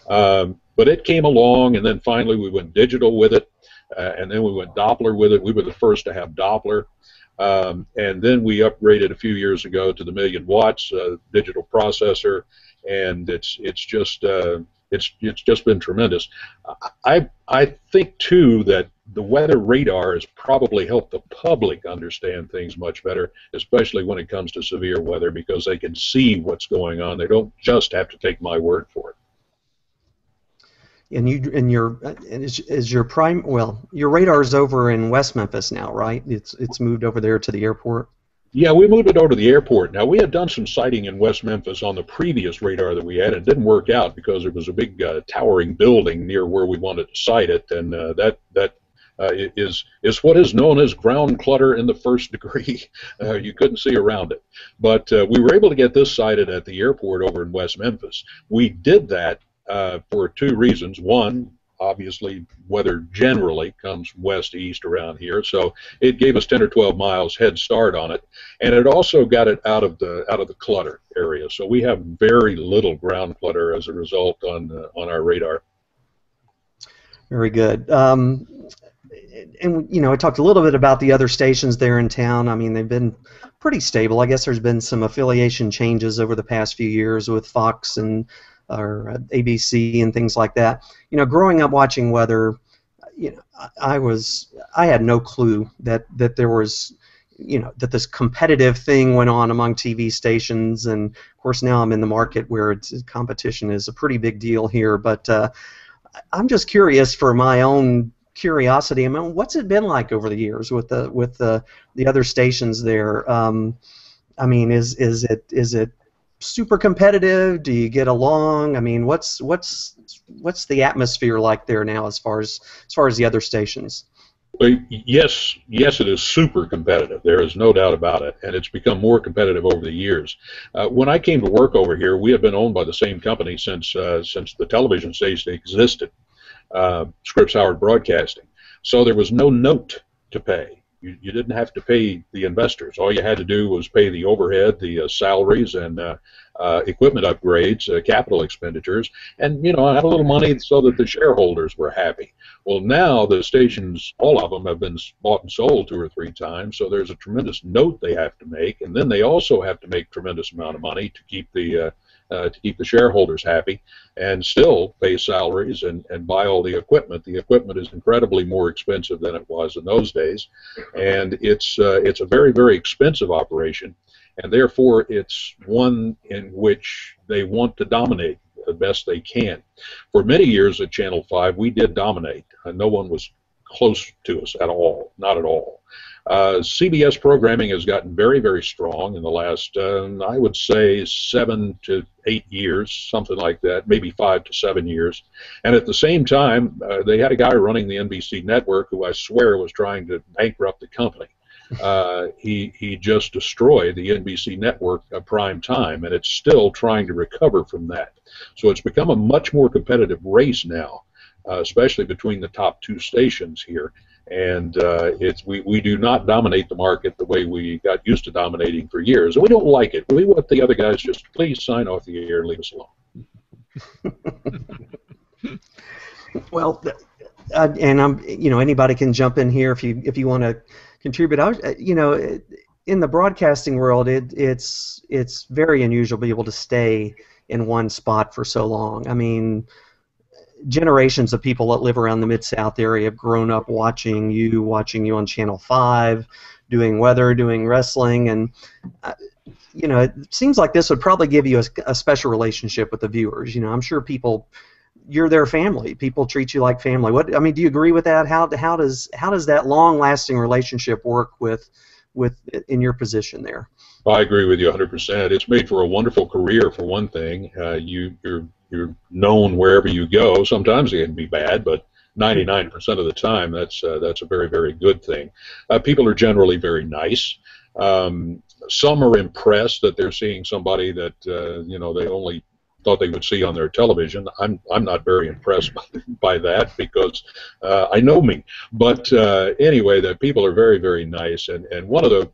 But it came along, and then finally we went digital with it, and then we went Doppler with it. We were the first to have Doppler. And then we upgraded a few years ago to the 1,000,000 watts digital processor, and it's just been tremendous. I think too that the weather radar has probably helped the public understand things much better, especially when it comes to severe weather, because they can see what's going on. They don't just have to take my word for it. And your radar is over in West Memphis now, right? It's moved over there to the airport. Yeah, we moved it over to the airport. Now, we had done some sighting in West Memphis on the previous radar that we had. It didn't work out because there was a big towering building near where we wanted to sight it, and that is what is known as ground clutter in the first degree. You couldn't see around it. But we were able to get this sighted at the airport over in West Memphis. We did that for two reasons. One, obviously, weather generally comes west-east around here, so it gave us 10 or 12 miles head start on it, and it also got it out of the clutter area. So we have very little ground clutter as a result on our radar. Very good. And I talked a little bit about the other stations there in town. I mean, they've been pretty stable. I guess there's been some affiliation changes over the past few years with Fox and or ABC and things like that. Growing up watching weather, I had no clue that there was, that this competitive thing went on among TV stations. And of course now I'm in the market where competition is a pretty big deal here. But I'm just curious, for my own curiosity, I mean, what's it been like over the years with the other stations there? I mean, is it super competitive? Do you get along? I mean, what's the atmosphere like there now as far as the other stations? Well, yes, it is super competitive. There is no doubt about it, and it's become more competitive over the years. When I came to work over here, we had been owned by the same company since the television station existed, Scripps Howard Broadcasting. So there was no note to pay. You didn't have to pay the investors. All you had to do was pay the overhead, the salaries, and equipment upgrades, capital expenditures, and have a little money so that the shareholders were happy. Well, now the stations, all of them, have been bought and sold 2 or 3 times, so there's a tremendous note they have to make, and then they also have to make tremendous amount of money to keep the shareholders happy, and still pay salaries and buy all the equipment. The equipment is incredibly more expensive than it was in those days, and it's a very, very expensive operation, and therefore it's one in which they want to dominate the best they can. For many years at Channel 5, we did dominate. No one was close to us at all, not at all. CBS programming has gotten very, very strong in the last, I would say, 7 to 8 years, something like that, maybe 5 to 7 years. And at the same time, they had a guy running the NBC network who I swear was trying to bankrupt the company. He just destroyed the NBC network prime time, and it's still trying to recover from that. So it's become a much more competitive race now, especially between the top 2 stations here. And we do not dominate the market the way we got used to dominating for years. And we don't like it. We want the other guys just please sign off the air and leave us alone. Well, and anybody can jump in here if you want to contribute. In the broadcasting world, it's very unusual to be able to stay in one spot for so long. I mean, generations of people that live around the Mid-South area have grown up watching you on Channel 5, doing weather, doing wrestling, and it seems like this would probably give you a special relationship with the viewers. I'm sure you're their family. People treat you like family. Do you agree with that? How does that long-lasting relationship work with in your position there? I agree with you 100%. It's made for a wonderful career, for one thing. You're known wherever you go. Sometimes it can be bad, but 99% of the time, that's a very, very good thing. People are generally very nice. Some are impressed that they're seeing somebody that they only thought they would see on their television. I'm not very impressed by that because I know me. But anyway, the people are very, very nice, and one of the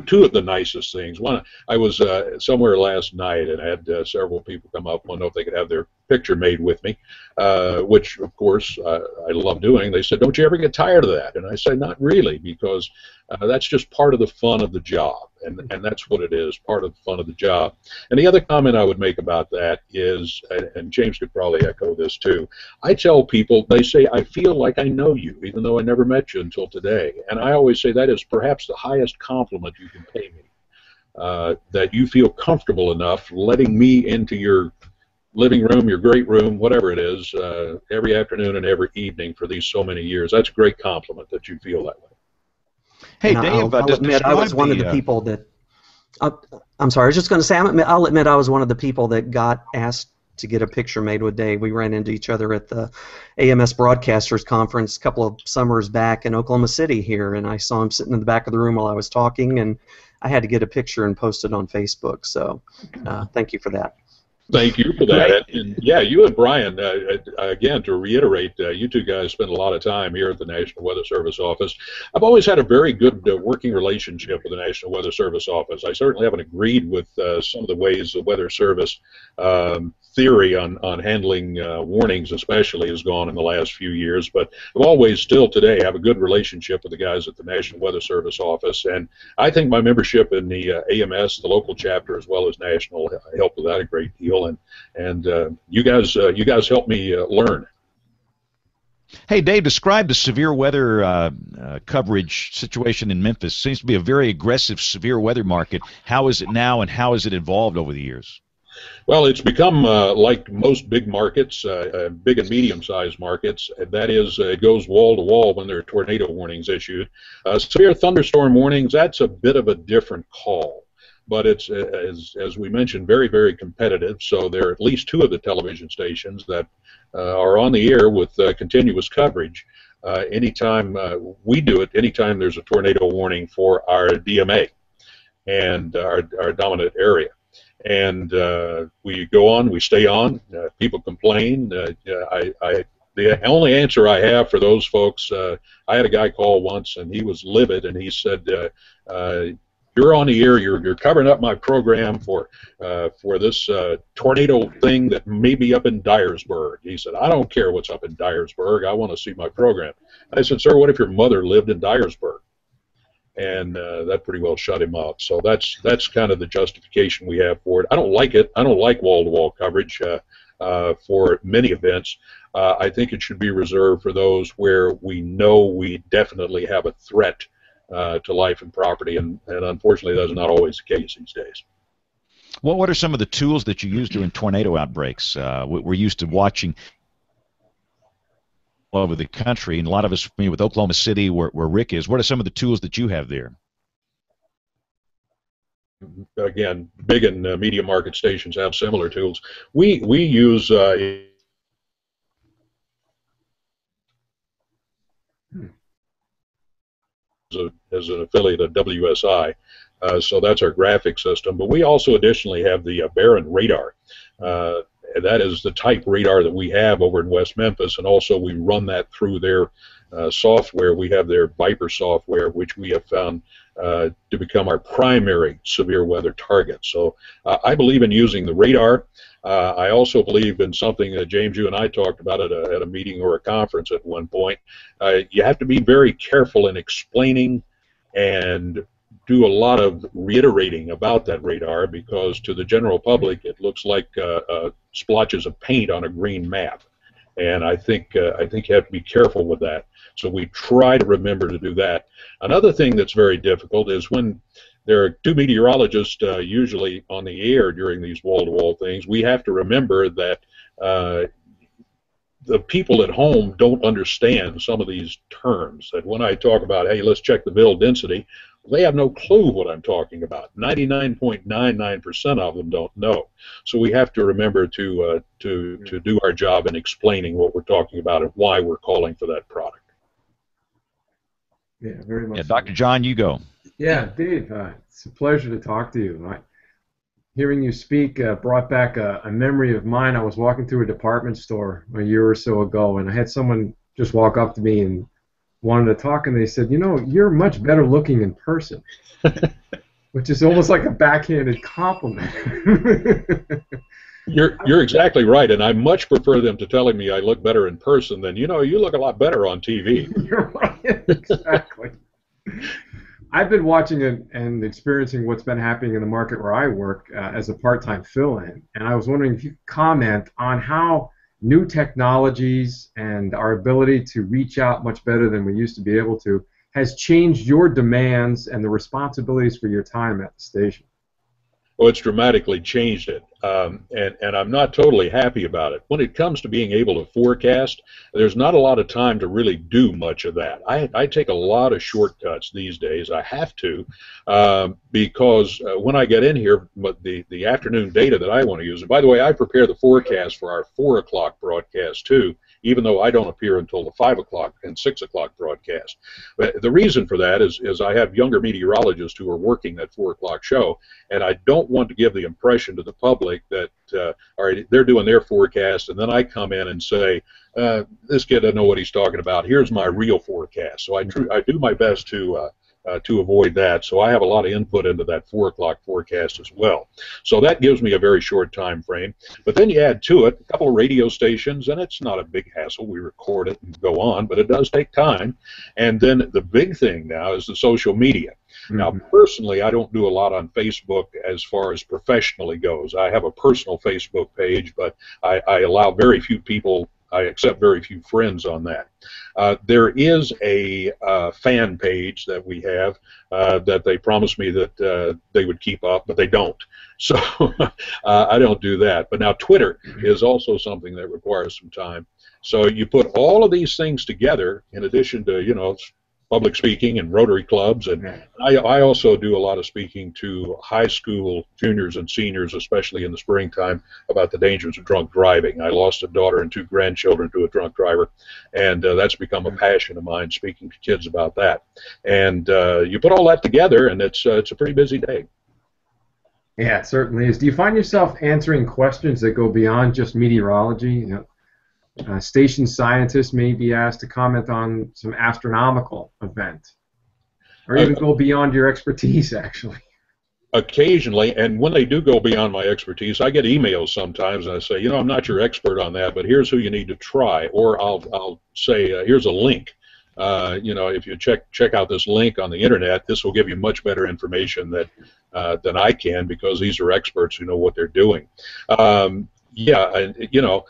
two of the nicest things. One, I was somewhere last night and I had several people come up, want to know if they could have their picture made with me, which of course I love doing. They said, "Don't you ever get tired of that?" And I said, "Not really, because that's just part of the fun of the job, and that's what it is, part of the fun of the job." And the other comment I would make about that is, and James could probably echo this too, I tell people, they say, "I feel like I know you, even though I never met you until today." And I always say that is perhaps the highest compliment you can pay me, that you feel comfortable enough letting me into your living room, your great room, whatever it is, every afternoon and every evening for these so many years. That's a great compliment that you feel that way. Hey, and Dave, I'll admit I was one of the people that. I'm sorry. I was just going to say I'll admit I was one of the people that got asked to get a picture made with Dave. We ran into each other at the AMS Broadcasters Conference a couple of summers back in Oklahoma City here, and I saw him sitting in the back of the room while I was talking, and I had to get a picture and post it on Facebook. So thank you for that. Thank you for that. And yeah, you and Brian, again, to reiterate, you two guys spend a lot of time here at the National Weather Service office. I've always had a very good working relationship with the National Weather Service office. I certainly haven't agreed with some of the ways the Weather Service theory on handling warnings especially has gone in the last few years, but I've always still today have a good relationship with the guys at the National Weather Service office, and I think my membership in the AMS, the local chapter, as well as national, helped with that a great deal, and you guys helped me learn. Hey, Dave, describe the severe weather coverage situation in Memphis. Seems to be a very aggressive severe weather market. How is it now, and how has it evolved over the years? Well, it's become like most big markets, big and medium-sized markets. That is, it goes wall to wall when there are tornado warnings issued. Severe thunderstorm warnings, that's a bit of a different call. But it's, as we mentioned, very, very competitive. So there are at least two of the television stations that are on the air with continuous coverage. Anytime we do it, anytime there's a tornado warning for our DMA and our dominant area. And we go on, we stay on. People complain. The only answer I have for those folks, I had a guy call once, and he was livid, and he said, "You're on the air. You're covering up my program for this tornado thing that may be up in Dyersburg." He said, "I don't care what's up in Dyersburg. I want to see my program." I said, "Sir, what if your mother lived in Dyersburg?" And that pretty well shut him up. So that's kind of the justification we have for it. I don't like it. I don't like wall-to-wall coverage for many events. I think it should be reserved for those where we know we definitely have a threat to life and property, and unfortunately that's not always the case these days. Well, what are some of the tools that you use during tornado outbreaks? We're used to watching all over the country, and a lot of us with Oklahoma City, where Rick is. What are some of the tools that you have there? Again, big and medium market stations have similar tools. We use as an affiliate of WSI, so that's our graphic system. But we also additionally have the Baron radar. That is the type radar that we have over in West Memphis, and also we run that through their software. We have their Viper software, which we have found to become our primary severe weather target. So I believe in using the radar. I also believe in something that James, you and I talked about at a meeting or a conference at one point. You have to be very careful in explaining and do a lot of reiterating about that radar, because to the general public it looks like splotches of paint on a green map. And I think you have to be careful with that. So we try to remember to do that. Another thing that's very difficult is when there are two meteorologists usually on the air during these wall-to-wall things, we have to remember that the people at home don't understand some of these terms. That when I talk about, hey, let's check the Ville density, they have no clue what I'm talking about. 99.99% of them don't know. So we have to remember to do our job in explaining what we're talking about and why we're calling for that product. Yeah, very much. Yeah, Dr. John, you go. Yeah, Dave, it's a pleasure to talk to you. Hearing you speak brought back a memory of mine. I was walking through a department store a year or so ago, and I had someone just walk up to me and wanted to talk, and they said, you know, you're much better looking in person, which is almost like a backhanded compliment. You're exactly right, and I much prefer them to telling me I look better in person than, you know, you look a lot better on TV. You're right, exactly. I've been watching and experiencing what's been happening in the market where I work as a part-time fill-in, and I was wondering if you could comment on how new technologies and our ability to reach out much better than we used to be able to has changed your demands and the responsibilities for your time at the station. Well, it's dramatically changed it, and I'm not totally happy about it. When it comes to being able to forecast, there's not a lot of time to really do much of that. I take a lot of shortcuts these days. I have to, because when I get in here, the afternoon data that I want to use, and by the way, I prepare the forecast for our 4 o'clock broadcast too, even though I don't appear until the 5 o'clock and 6 o'clock broadcast. But the reason for that is I have younger meteorologists who are working that 4 o'clock show, and I don't want to give the impression to the public that all right, they're doing their forecast, and then I come in and say, this kid doesn't know what he's talking about. Here's my real forecast. So I do my best to avoid that. So I have a lot of input into that 4 o'clock forecast as well. So that gives me a very short time frame. But then you add to it a couple of radio stations, and it's not a big hassle. We record it and go on, but it does take time. And then the big thing now is the social media. Mm-hmm. Now, personally, I don't do a lot on Facebook as far as professionally goes. I have a personal Facebook page, but I allow very few people, I accept very few friends on that. There is a fan page that we have that they promised me that they would keep up, but they don't. So I don't do that. But now Twitter is also something that requires some time. So you put all of these things together in addition to, you know, public speaking and Rotary clubs, and I also do a lot of speaking to high school juniors and seniors, especially in the springtime, about the dangers of drunk driving. I lost a daughter and 2 grandchildren to a drunk driver, and that's become a passion of mine, speaking to kids about that. And you put all that together, and it's a pretty busy day. Yeah, it certainly is. Do you find yourself answering questions that go beyond just meteorology? You know, station scientists may be asked to comment on some astronomical event, or even go beyond your expertise, actually. Occasionally, and when they do go beyond my expertise, I get emails sometimes, and I say, you know, I'm not your expert on that, but here's who you need to try, or I'll say, here's a link. You know, if you check out this link on the internet, this will give you much better information than I can, because these are experts who know what they're doing. Yeah, and, you know,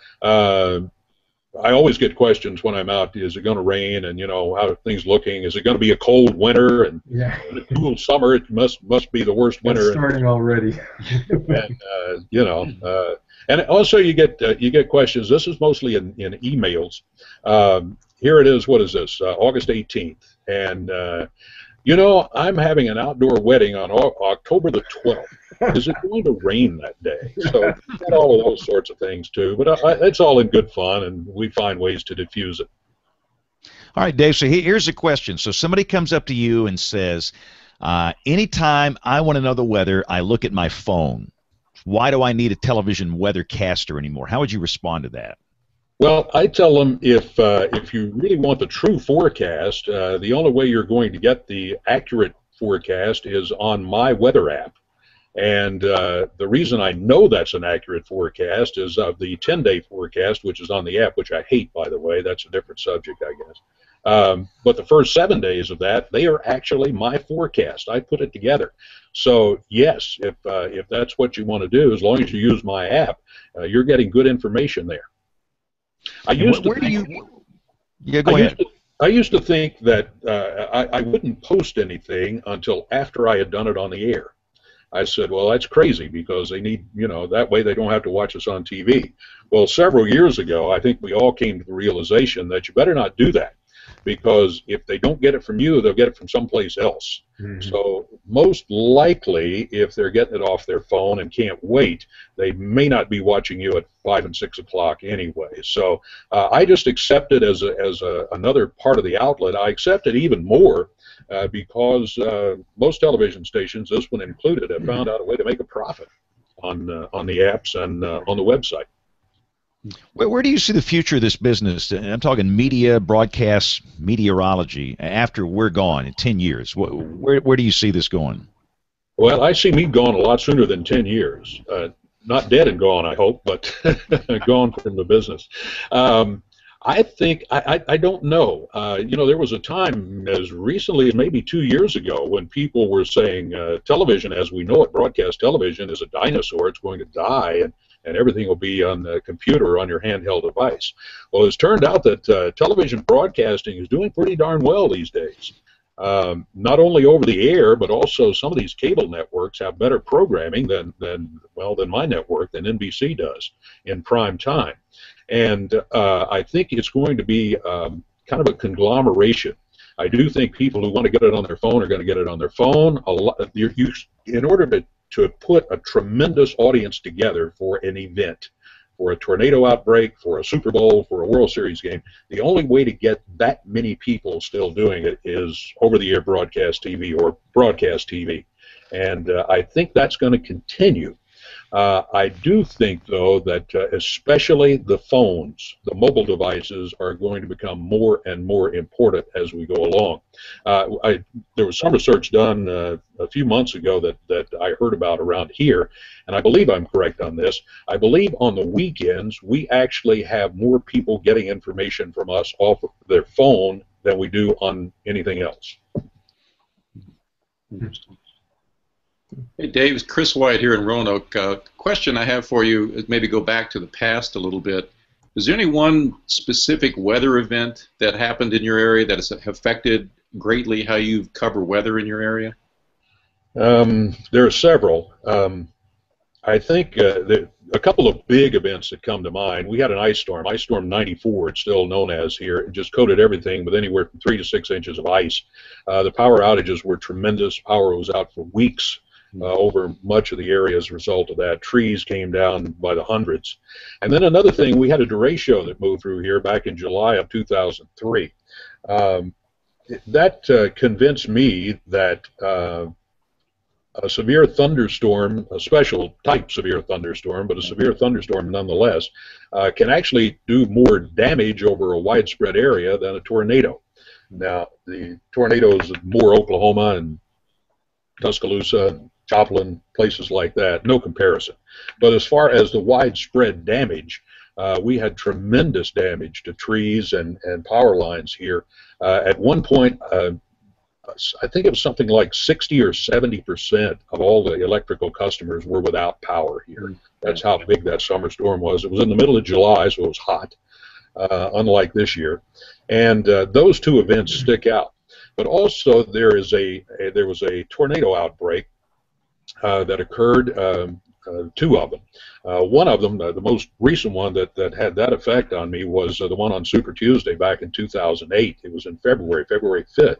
I always get questions when I'm out, is it going to rain, and, you know, how are things looking? Is it going to be a cold winter? And a cool summer, it must be the worst winter. It's starting already. And, you know, and also you get questions. This is mostly in emails. Here it is. What is this? August 18th. And, you know, I'm having an outdoor wedding on October the 12th. Is it going to rain that day? So all of those sorts of things too. But it's all in good fun, and we find ways to diffuse it. All right, Dave, so here's a question. So somebody comes up to you and says, anytime I want to know the weather, I look at my phone. Why do I need a television weathercaster anymore? How would you respond to that? Well, I tell them if you really want the true forecast, the only way you're going to get the accurate forecast is on my weather app. And the reason I know that's an accurate forecast is of the 10-day forecast, which is on the app, which I hate, by the way. That's a different subject, I guess. But the first 7 days of that, they are actually my forecast. I put it together. So, yes, if that's what you want to do, as long as you use my app, you're getting good information there. Yeah, go ahead. I used to think that I wouldn't post anything until after I had done it on the air. I said, well, that's crazy because they need, that way they don't have to watch us on TV. Well, several years ago, I think we all came to the realization that you better not do that, because if they don't get it from you, they'll get it from someplace else. Mm-hmm. So most likely, if they're getting it off their phone and can't wait, they may not be watching you at 5 and 6 o'clock anyway. So I just accept it as another part of the outlet. I accept it even more because most television stations, this one included, have found out a way to make a profit on the apps and on the website. Where do you see the future of this business? I'm talking media, broadcast, meteorology, after we're gone in 10 years. Where do you see this going? Well, I see me gone a lot sooner than 10 years. Not dead and gone, I hope, but gone from the business. I think, I don't know. There was a time as recently as maybe 2 years ago when people were saying television as we know it, broadcast television, is a dinosaur. It's going to die, and everything will be on the computer or on your handheld device. Well, it's turned out that television broadcasting is doing pretty darn well these days. Not only over the air, but also some of these cable networks have better programming than my network, than NBC does in prime time. And I think it's going to be kind of a conglomeration. I do think people who want to get it on their phone are going to get it on their phone. In order to put a tremendous audience together for an event, for a tornado outbreak, for a Super Bowl, for a World Series game, the only way to get that many people still doing it is over-the-air broadcast TV or broadcast TV. And I think that's going to continue. I do think, though, that especially the phones, the mobile devices, are going to become more and more important as we go along. There was some research done a few months ago that I heard about around here, and I believe I'm correct on this. I believe on the weekends we actually have more people getting information from us off of their phone than we do on anything else. Hey, Dave, it's Chris White here in Roanoke. Question I have for you is maybe go back to the past a little bit. Is there any one specific weather event that happened in your area that has affected greatly how you cover weather in your area? There are several. I think a couple of big events that come to mind. We had an ice storm 94, it's still known as here. It just coated everything with anywhere from 3 to 6 inches of ice. The power outages were tremendous. Power was out for weeks. Over much of the area as a result of that. Trees came down by the hundreds. And then another thing, we had a derecho that moved through here back in July of 2003. That convinced me that a severe thunderstorm, a special type severe thunderstorm, but a severe thunderstorm nonetheless, can actually do more damage over a widespread area than a tornado. Now, the tornadoes of Moore, Oklahoma, and Tuscaloosa, Joplin, places like that, no comparison. But as far as the widespread damage, we had tremendous damage to trees and power lines here. At one point, I think it was something like 60 or 70% of all the electrical customers were without power here. That's how big that summer storm was. It was in the middle of July, so it was hot, unlike this year. And those two events stick out. But also there was a tornado outbreak that occurred, 2 of them. One of them, the most recent one that had that effect on me, was the one on Super Tuesday back in 2008. It was in February 5th,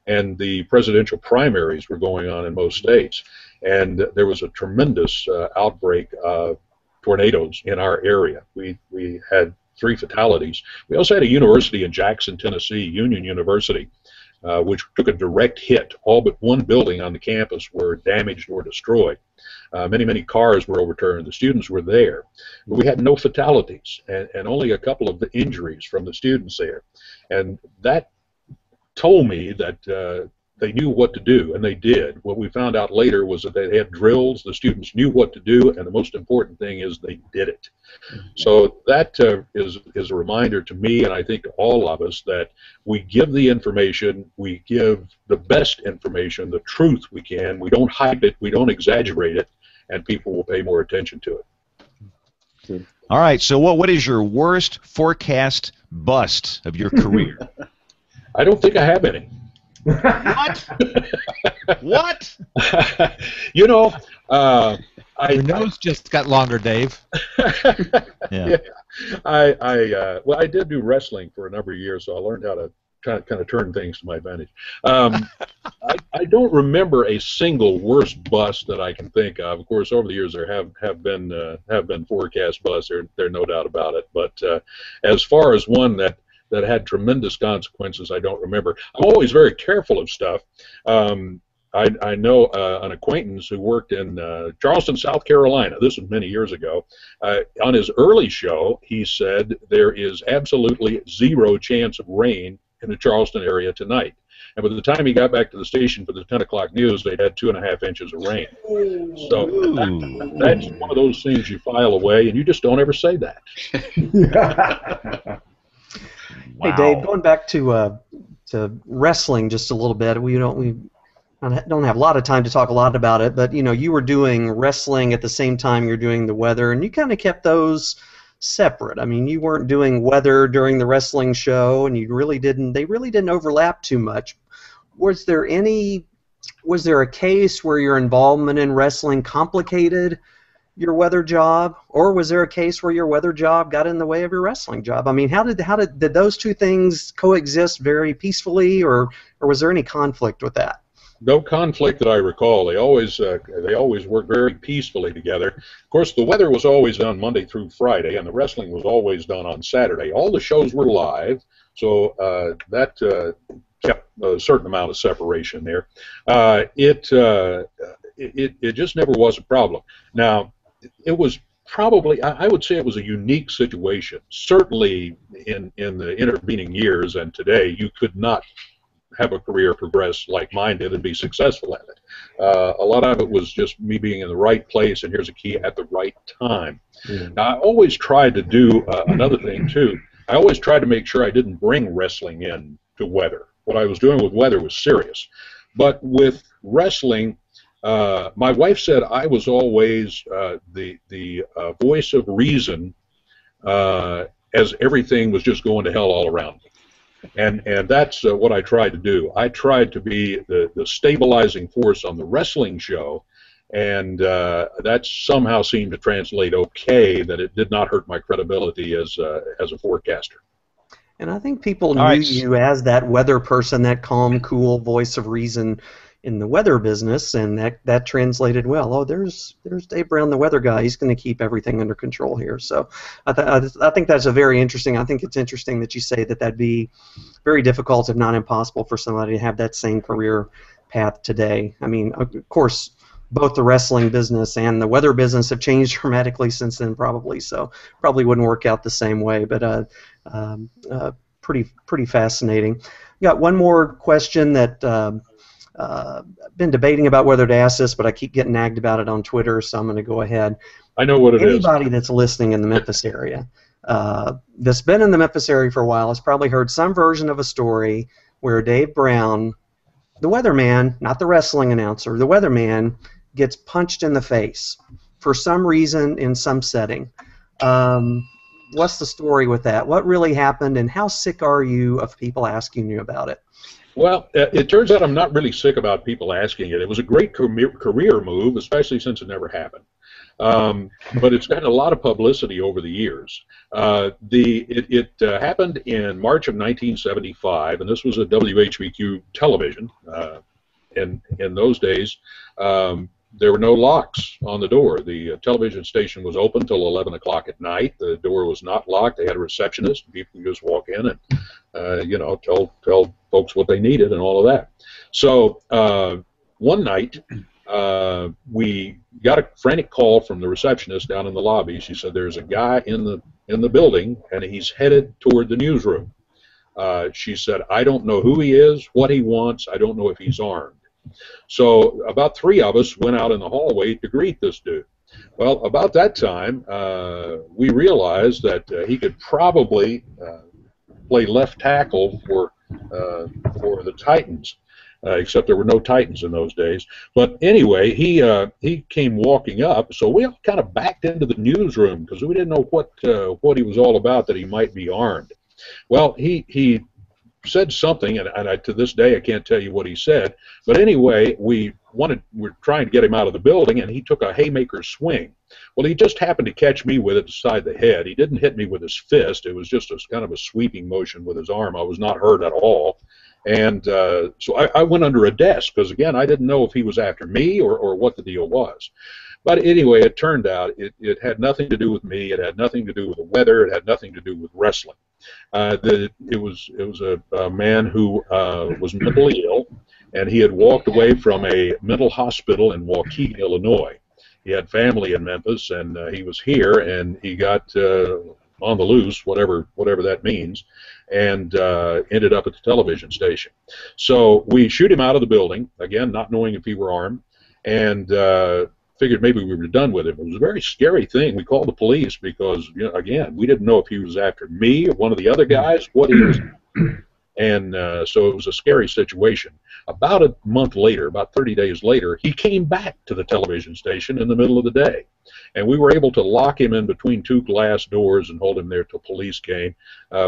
and the presidential primaries were going on in most states. And there was a tremendous outbreak of tornadoes in our area. We had 3 fatalities. We also had a university in Jackson, Tennessee, Union University, which took a direct hit. All but one building on the campus were damaged or destroyed. Many cars were overturned. The students were there. But we had no fatalities and only a couple of injuries from the students there. And that told me that they knew what to do, and they did. What we found out later was that they had drills. The students knew what to do, and the most important thing is they did it. So that is a reminder to me, and I think to all of us, that we give the information, we give the best information, the truth we can. We don't hype it, we don't exaggerate it, and people will pay more attention to it. All right, so what is your worst forecast bust of your career? I don't think I have any. What? What? You know, Your nose just got longer, Dave. Yeah. Well, I did do wrestling for a number of years, so I learned how to kind of turn things to my advantage. I don't remember a single worst bust that I can think of. Of course, over the years there have been forecast busts. There's no doubt about it. But as far as one that had tremendous consequences, I don't remember. I'm always very careful of stuff. I know an acquaintance who worked in Charleston, South Carolina. This was many years ago. On his early show, he said there is absolutely zero chance of rain in the Charleston area tonight. And by the time he got back to the station for the 10 o'clock news, they'd had 2.5 inches of rain. So that's one of those things you file away, and you just don't ever say that. Hey, Dave, going back to wrestling just a little bit, we don't have a lot of time to talk a lot about it, but you were doing wrestling at the same time you're doing the weather, and you kind of kept those separate. I mean, you weren't doing weather during the wrestling show, and they really didn't overlap too much. Was there a case where your involvement in wrestling complicated your weather job, or was there a case where your weather job got in the way of your wrestling job? I mean, how did those two things coexist very peacefully, or was there any conflict with that? No conflict that I recall. They always worked very peacefully together. Of course, the weather was always done Monday through Friday, and the wrestling was always done on Saturday. All the shows were live, so that kept a certain amount of separation there. It just never was a problem. Now, it was probably, I would say it was a unique situation. Certainly in the intervening years and today, you could not have a career progress like mine did and be successful at it. A lot of it was just me being in the right place, and here's a key, at the right time. Now, I always tried to do another thing too. I always tried to make sure I didn't bring wrestling in to weather. What I was doing with weather was serious. But with wrestling, my wife said I was always the voice of reason as everything was just going to hell all around me. And that's what I tried to do. I tried to be the stabilizing force on the wrestling show, and that somehow seemed to translate okay, that it did not hurt my credibility as a forecaster. And I think people knew you as that weather person, that calm, cool voice of reason in the weather business, and that translated well. Oh, there's Dave Brown, the weather guy. He's going to keep everything under control here. So I think that's a very interesting. I think it's interesting that you say that'd be very difficult, if not impossible, for somebody to have that same career path today. I mean, of course, both the wrestling business and the weather business have changed dramatically since then, probably. So probably wouldn't work out the same way, but pretty fascinating. We got one more question that. Been debating about whether to ask this, but I keep getting nagged about it on Twitter, so I'm going to go ahead. I know what it is. Anybody that's listening in the Memphis area, that's been in the Memphis area for a while, has probably heard some version of a story where Dave Brown, the weatherman, not the wrestling announcer, the weatherman, gets punched in the face for some reason in some setting. What's the story with that? What really happened, and how sick are you of people asking you about it? Well, it turns out I'm not really sick about people asking it. It was a great career move, especially since it never happened. But it's gotten a lot of publicity over the years. It happened in March of 1975, and this was a WHBQ television. In those days, there were no locks on the door. The television station was open till 11 o'clock at night. The door was not locked. They had a receptionist. People could just walk in and, tell folks what they needed and all of that. So one night, we got a frantic call from the receptionist down in the lobby. She said, "There's a guy in the building, and he's headed toward the newsroom." She said, I don't know who he is, what he wants. I don't know if he's armed. So about 3 of us went out in the hallway to greet this dude. Well, about that time, we realized that he could probably play left tackle for the Titans, except there were no Titans in those days. But anyway, he came walking up, so we all kind of backed into the newsroom because we didn't know what he was all about, that he might be armed. Well, he said something, and to this day I can't tell you what he said. But anyway, we're trying to get him out of the building, and he took a haymaker swing. Well, he just happened to catch me with it beside the head. He didn't hit me with his fist. It was just kind of a sweeping motion with his arm. I was not hurt at all. And so I went under a desk because, again, I didn't know if he was after me or what the deal was. But anyway, it turned out it had nothing to do with me. It had nothing to do with the weather. It had nothing to do with wrestling. It was a man who was mentally ill, and he had walked away from a mental hospital in Waukegan, Illinois. He had family in Memphis, and he was here, and he got on the loose, whatever that means, and ended up at the television station. So we shoot him out of the building, again, not knowing if he were armed, and figured maybe we were done with him. It was a very scary thing. We called the police because, again, we didn't know if he was after me or one of the other guys, what he was. And so it was a scary situation. About a month later, about 30 days later, he came back to the television station in the middle of the day. And we were able to lock him in between 2 glass doors and hold him there till police came.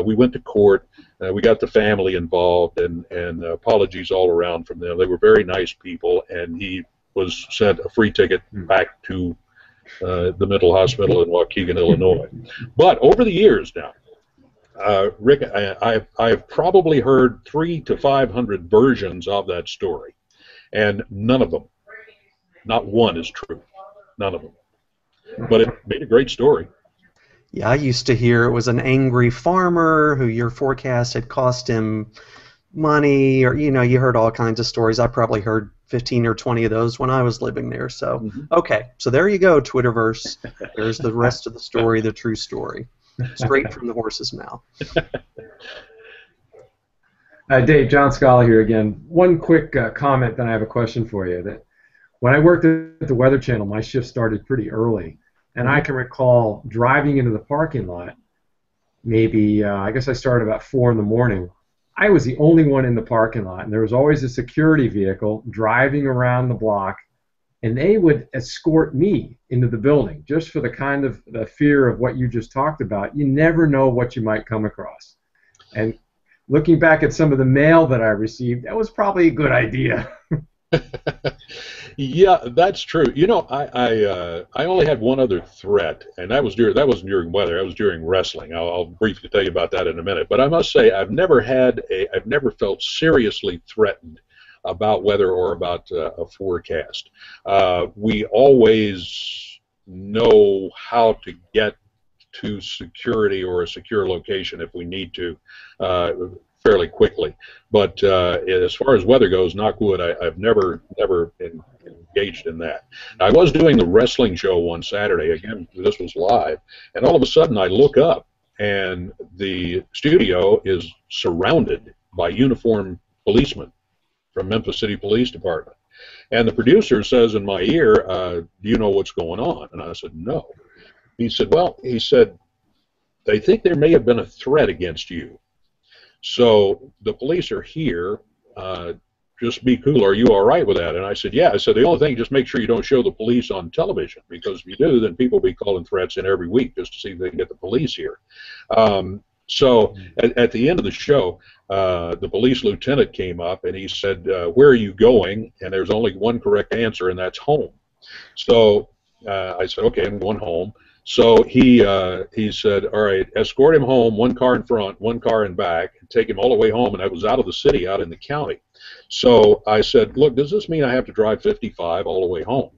We went to court. We got the family involved, and apologies all around from them. They were very nice people, and he was sent a free ticket back to the mental hospital in Waukegan, Illinois. But over the years now, Rick, I've probably heard 300 to 500 versions of that story, and none of them, not one, is true. None of them. But it made a great story. Yeah, I used to hear it was an angry farmer who your forecast had cost him money, or you heard all kinds of stories. I probably heard 15 or 20 of those when I was living there. So okay, so there you go, Twitterverse. There's the rest of the story, the true story, straight from the horse's mouth. Dave, John Scala here again. One quick comment, then I have a question for you. That when I worked at the Weather Channel, my shift started pretty early, and I can recall driving into the parking lot. Maybe I guess I started about 4 in the morning. I was the only one in the parking lot, and there was always a security vehicle driving around the block, and they would escort me into the building just for the kind of the fear of what you just talked about. You never know what you might come across. And looking back at some of the mail that I received, that was probably a good idea. Yeah, that's true. I only had one other threat, and that wasn't during weather. That was during wrestling. I'll briefly tell you about that in a minute. But I must say, I've never felt seriously threatened about weather or about a forecast. We always know how to get to security or a secure location if we need to. Fairly quickly, but as far as weather goes, knock wood, I've never been engaged in that. I was doing the wrestling show one Saturday. Again, this was live, and all of a sudden I look up, and the studio is surrounded by uniformed policemen from Memphis City Police Department. And the producer says in my ear, "Do you know what's going on?" And I said, "No." He said, "They think there may have been a threat against you. So the police are here. Just be cool. Are you all right with that?" And I said, "Yeah." I said, "The only thing, just make sure you don't show the police on television, because if you do, then people will be calling threats in every week just to see if they can get the police here." So at the end of the show, the police lieutenant came up and he said, "Where are you going?" And there's only one correct answer, and that's home. So I said, "Okay, I'm going home." So he said, "All right, escort him home, 1 car in front, 1 car in back, and take him all the way home." And I was out of the city, out in the county. So I said, "Look, does this mean I have to drive 55 all the way home?"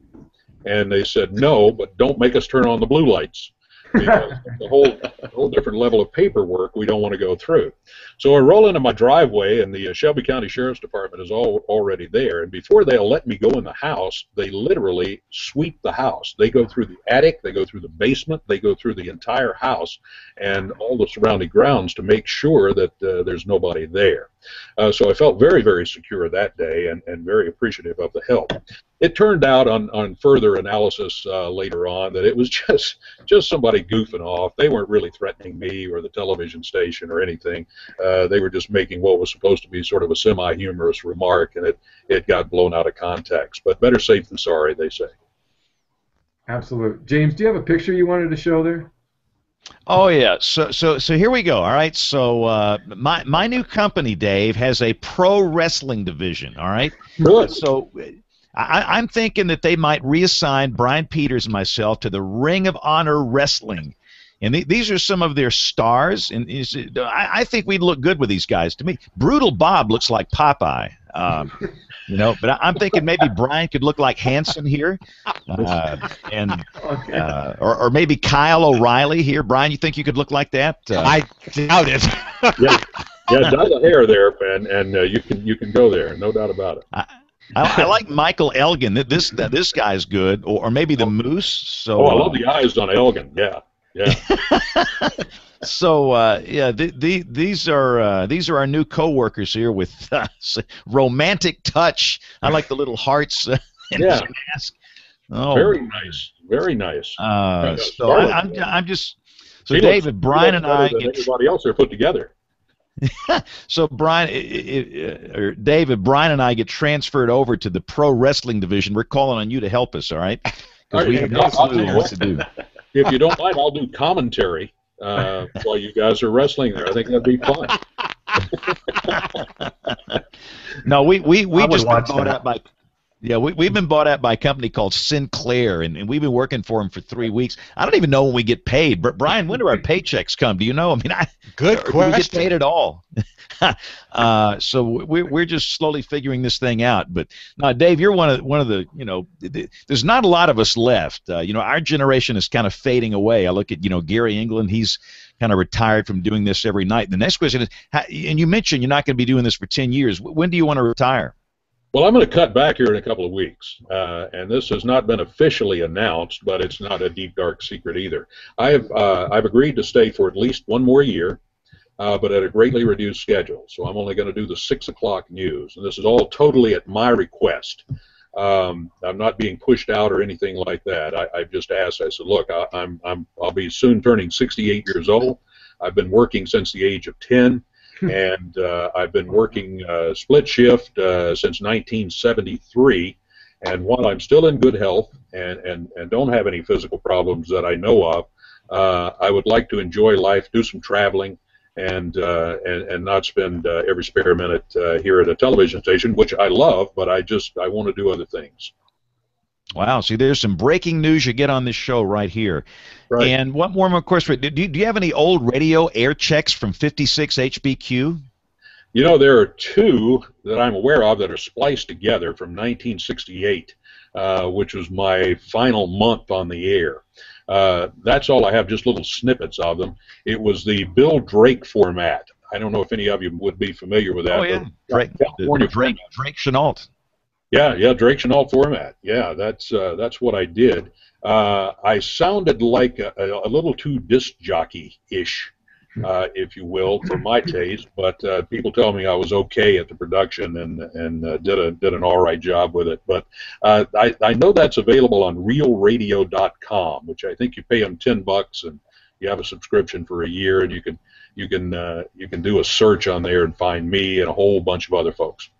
And they said, "No, but don't make us turn on the blue lights." because it's a whole different level of paperwork we don't want to go through. So I roll into my driveway, and the Shelby County Sheriff's Department is already there. And before they'll let me go in the house, they literally sweep the house. They go through the attic, they go through the basement, they go through the entire house and all the surrounding grounds to make sure that there's nobody there. So I felt very, very secure that day, and very appreciative of the help. It turned out on further analysis later on that it was just somebody goofing off. They weren't really threatening me or the television station or anything. They were just making what was supposed to be sort of a semi-humorous remark, and it got blown out of context. But better safe than sorry, they say. Absolutely. James, do you have a picture you wanted to show there? Oh yeah, so here we go. All right, so my new company, Dave, has a pro wrestling division. All right, Good. so I'm thinking that they might reassign Brian Peters and myself to the Ring of Honor Wrestling, and these are some of their stars. And I think we'd look good with these guys. To me, Brutal Bob looks like Popeye. You know, but I'm thinking maybe Brian could look like Hanson here, or maybe Kyle O'Reilly here. Brian, you think you could look like that? I doubt it. Yeah, dye the hair there, and you can go there, no doubt about it. I like Michael Elgin. This guy's good, or maybe the Moose. So I love the eyes on Elgin. Yeah. So yeah, these are our new coworkers here with Romantic Touch. I like the little hearts in his mask. Oh, very nice, very nice. So I'm just so David, Brian, and I. Everybody else are put together. So Brian, or David, Brian and I get transferred over to the pro wrestling division. We're calling on you to help us, all right? Because we have no clue what to do. If you don't mind, I'll do commentary while you guys are wrestling there. I think that'd be fun. No, we just been bought out by. Yeah, we've been bought out by a company called Sinclair, and we've been working for them for 3 weeks. I don't even know when we get paid. But Brian, when do our paychecks come? Do you know? I mean, Good question. Do we get paid at all? So we're just slowly figuring this thing out. But no, Dave, you're one of the there's not a lot of us left. Our generation is kind of fading away. I look at Gary England. He's kind of retired from doing this every night. The next question is, and you mentioned you're not going to be doing this for 10 years. When do you want to retire? Well, I'm going to cut back here in a couple of weeks, and this has not been officially announced, but it's not a deep, dark secret either. I've agreed to stay for at least one more year, but at a greatly reduced schedule. So I'm only going to do the 6 o'clock news, and this is all totally at my request. I'm not being pushed out or anything like that. I've just asked. I said, look, I'll be soon turning 68 years old. I've been working since the age of 10. And I've been working split shift since 1973, and while I'm still in good health and don't have any physical problems that I know of, I would like to enjoy life, do some traveling, and not spend every spare minute here at a television station, which I love, but I want to do other things. Wow, see, there's some breaking news you get on this show right here. Right. And one more, of course, do you have any old radio air checks from 56 HBQ? There are two that I'm aware of that are spliced together from 1968, which was my final month on the air. That's all I have, just little snippets of them. It was the Bill Drake format. I don't know if any of you would be familiar with that. Oh, yeah, Drake Chenault. Yeah, Drake Chenault format. Yeah, that's what I did. I sounded like a little too disc jockey-ish, if you will, for my taste. But people tell me I was okay at the production and did an all right job with it. But I know that's available on realradio.com, which I think you pay them $10 and you have a subscription for a year, and you can do a search on there and find me and a whole bunch of other folks.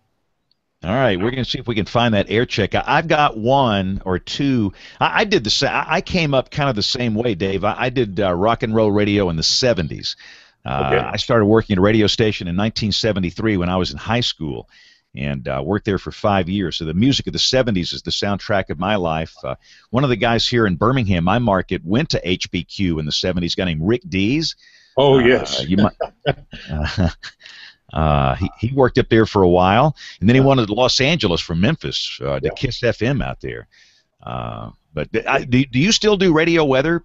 All right, we're going to see if we can find that air check. I've got one or two. I did the same. I came up kind of the same way, Dave. I did rock and roll radio in the 70s. Okay. I started working at a radio station in 1973 when I was in high school, and worked there for 5 years. So the music of the 70s is the soundtrack of my life. One of the guys here in Birmingham, my market, went to HBQ in the 70s, a guy named Rick Dees. Oh, yes. You might. He worked up there for a while, and then he wanted to Los Angeles from Memphis to Kiss FM out there. But do you still do radio weather,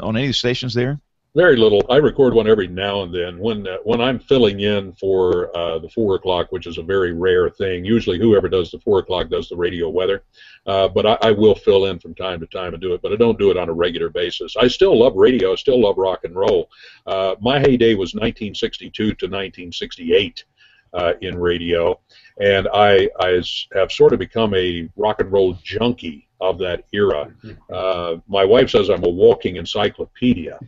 on any of the stations there? Very little. I record one every now and then when I'm filling in for the 4 o'clock, which is a very rare thing. Usually, whoever does the 4 o'clock does the radio weather, but I will fill in from time to time and do it. But I don't do it on a regular basis. I still love radio. I still love rock and roll. My heyday was 1962 to 1968 in radio, and I have sort of become a rock and roll junkie of that era. My wife says I'm a walking encyclopedia.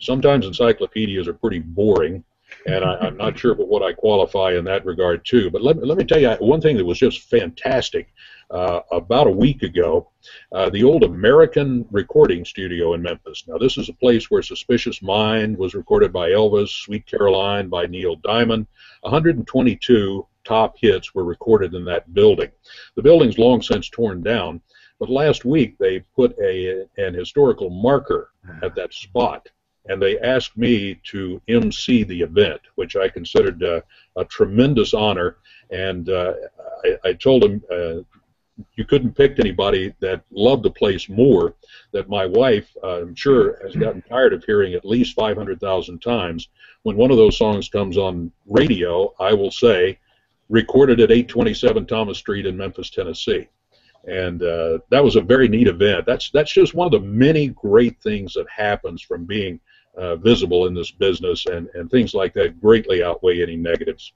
Sometimes encyclopedias are pretty boring, and I'm not sure what I qualify in that regard too. But let me tell you one thing that was just fantastic. About a week ago, the old American Recording Studio in Memphis. Now, this is a place where Suspicious Mind was recorded by Elvis, Sweet Caroline by Neil Diamond. 122 top hits were recorded in that building. The building's long since torn down, but last week they put an historical marker at that spot, and they asked me to MC the event, which I considered a tremendous honor. And I told them you couldn't pick anybody that loved the place more, that my wife, I'm sure, has gotten tired of hearing at least 500,000 times. When one of those songs comes on radio, I will say, recorded at 827 Thomas Street in Memphis, Tennessee. And that was a very neat event. That's just one of the many great things that happens from being visible in this business, and things like that greatly outweigh any negatives.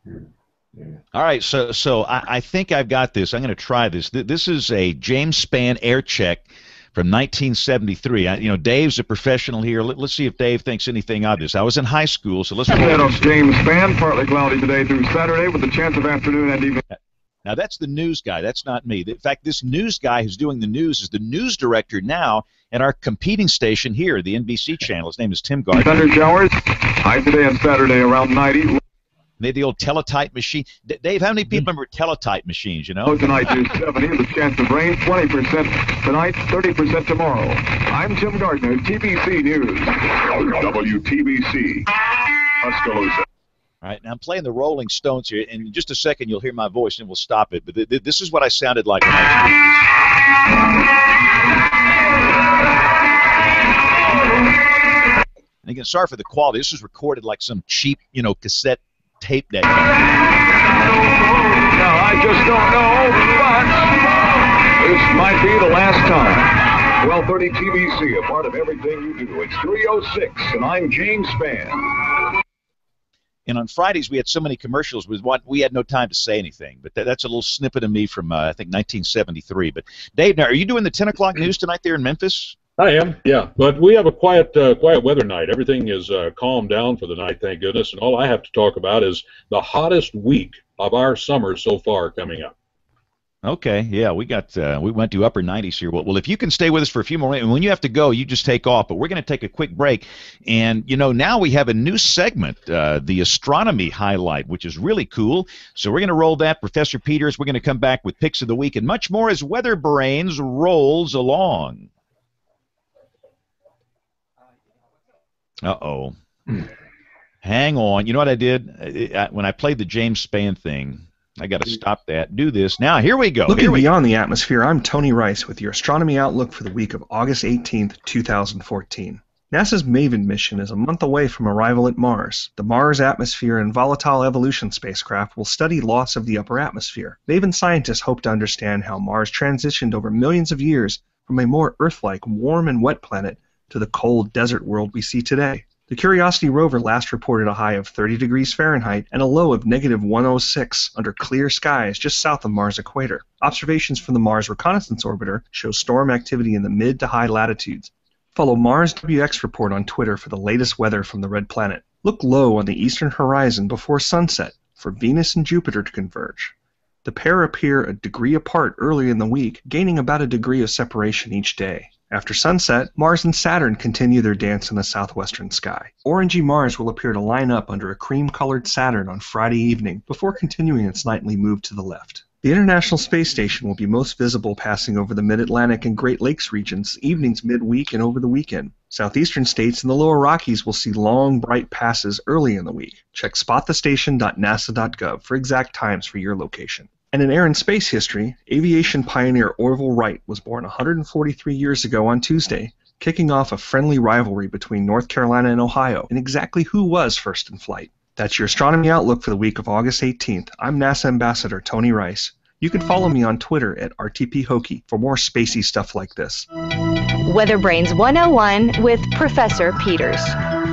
All right, so I think I've got this. I'm going to try this. This is a James Spann air check from 1973. Dave's a professional here. Let's see if Dave thinks anything of this. I was in high school, so let's. Head of James Spann, partly cloudy today through Saturday with a chance of afternoon and evening. Now, that's the news guy. That's not me. In fact, this news guy who's doing the news is the news director now at our competing station here, the NBC channel. His name is Tim Gardner. Thunder showers, high today and Saturday around 90. They had the old teletype machine. Dave, how many people remember teletype machines, Tonight is 70 with a chance of rain, 20% tonight, 30% tomorrow. I'm Tim Gardner, TBC News. WTBC, Tuscaloosa. All right, now I'm playing the Rolling Stones here, and in just a second you'll hear my voice and we'll stop it. But this is what I sounded like when I was. And again, sorry for the quality. This was recorded like some cheap, cassette tape deck. Now I just don't know, but this might be the last time. 1230 TBC, a part of everything you do. It's 3:06, and I'm James Spann. And on Fridays, we had so many commercials, we had no time to say anything. But that's a little snippet of me from, I think, 1973. But, Dave, now, are you doing the 10 o'clock news tonight there in Memphis? I am, yeah. But we have a quiet weather night. Everything is calmed down for the night, thank goodness. And all I have to talk about is the hottest week of our summer so far coming up. Okay, yeah, we went to upper 90s here. Well, if you can stay with us for a few more minutes, and when you have to go, you just take off. But we're going to take a quick break, and now we have a new segment, the astronomy highlight, which is really cool. So we're going to roll that. Professor Peters, we're going to come back with picks of the week and much more as WeatherBrains rolls along. Uh-oh. Hang on. You know what I did when I played the James Spann thing? I got to stop that. Do this. Now, here we go. Looking beyond the atmosphere, I'm Tony Rice with your astronomy outlook for the week of August 18th, 2014. NASA's MAVEN mission is a month away from arrival at Mars. The Mars Atmosphere and Volatile Evolution spacecraft will study loss of the upper atmosphere. MAVEN scientists hope to understand how Mars transitioned over millions of years from a more Earth-like, warm and wet planet to the cold desert world we see today. The Curiosity rover last reported a high of 30 degrees Fahrenheit and a low of -106 under clear skies just south of Mars' equator. Observations from the Mars Reconnaissance Orbiter show storm activity in the mid to high latitudes. Follow Mars WX Report on Twitter for the latest weather from the red planet. Look low on the eastern horizon before sunset for Venus and Jupiter to converge. The pair appear a degree apart early in the week, gaining about a degree of separation each day. After sunset, Mars and Saturn continue their dance in the southwestern sky. Orangey Mars will appear to line up under a cream-colored Saturn on Friday evening before continuing its nightly move to the left. The International Space Station will be most visible passing over the Mid-Atlantic and Great Lakes regions evenings midweek and over the weekend. Southeastern states and the lower Rockies will see long, bright passes early in the week. Check spotthestation.nasa.gov for exact times for your location. And in air and space history, aviation pioneer Orville Wright was born 143 years ago on Tuesday. kicking off a friendly rivalry between North Carolina and Ohio, and exactly who was first in flight. That's your astronomy outlook for the week of August 18th. I'm NASA Ambassador Tony Rice. You can follow me on Twitter at RTPHokey for more spacey stuff like this. WeatherBrains 101 with Professor Peters.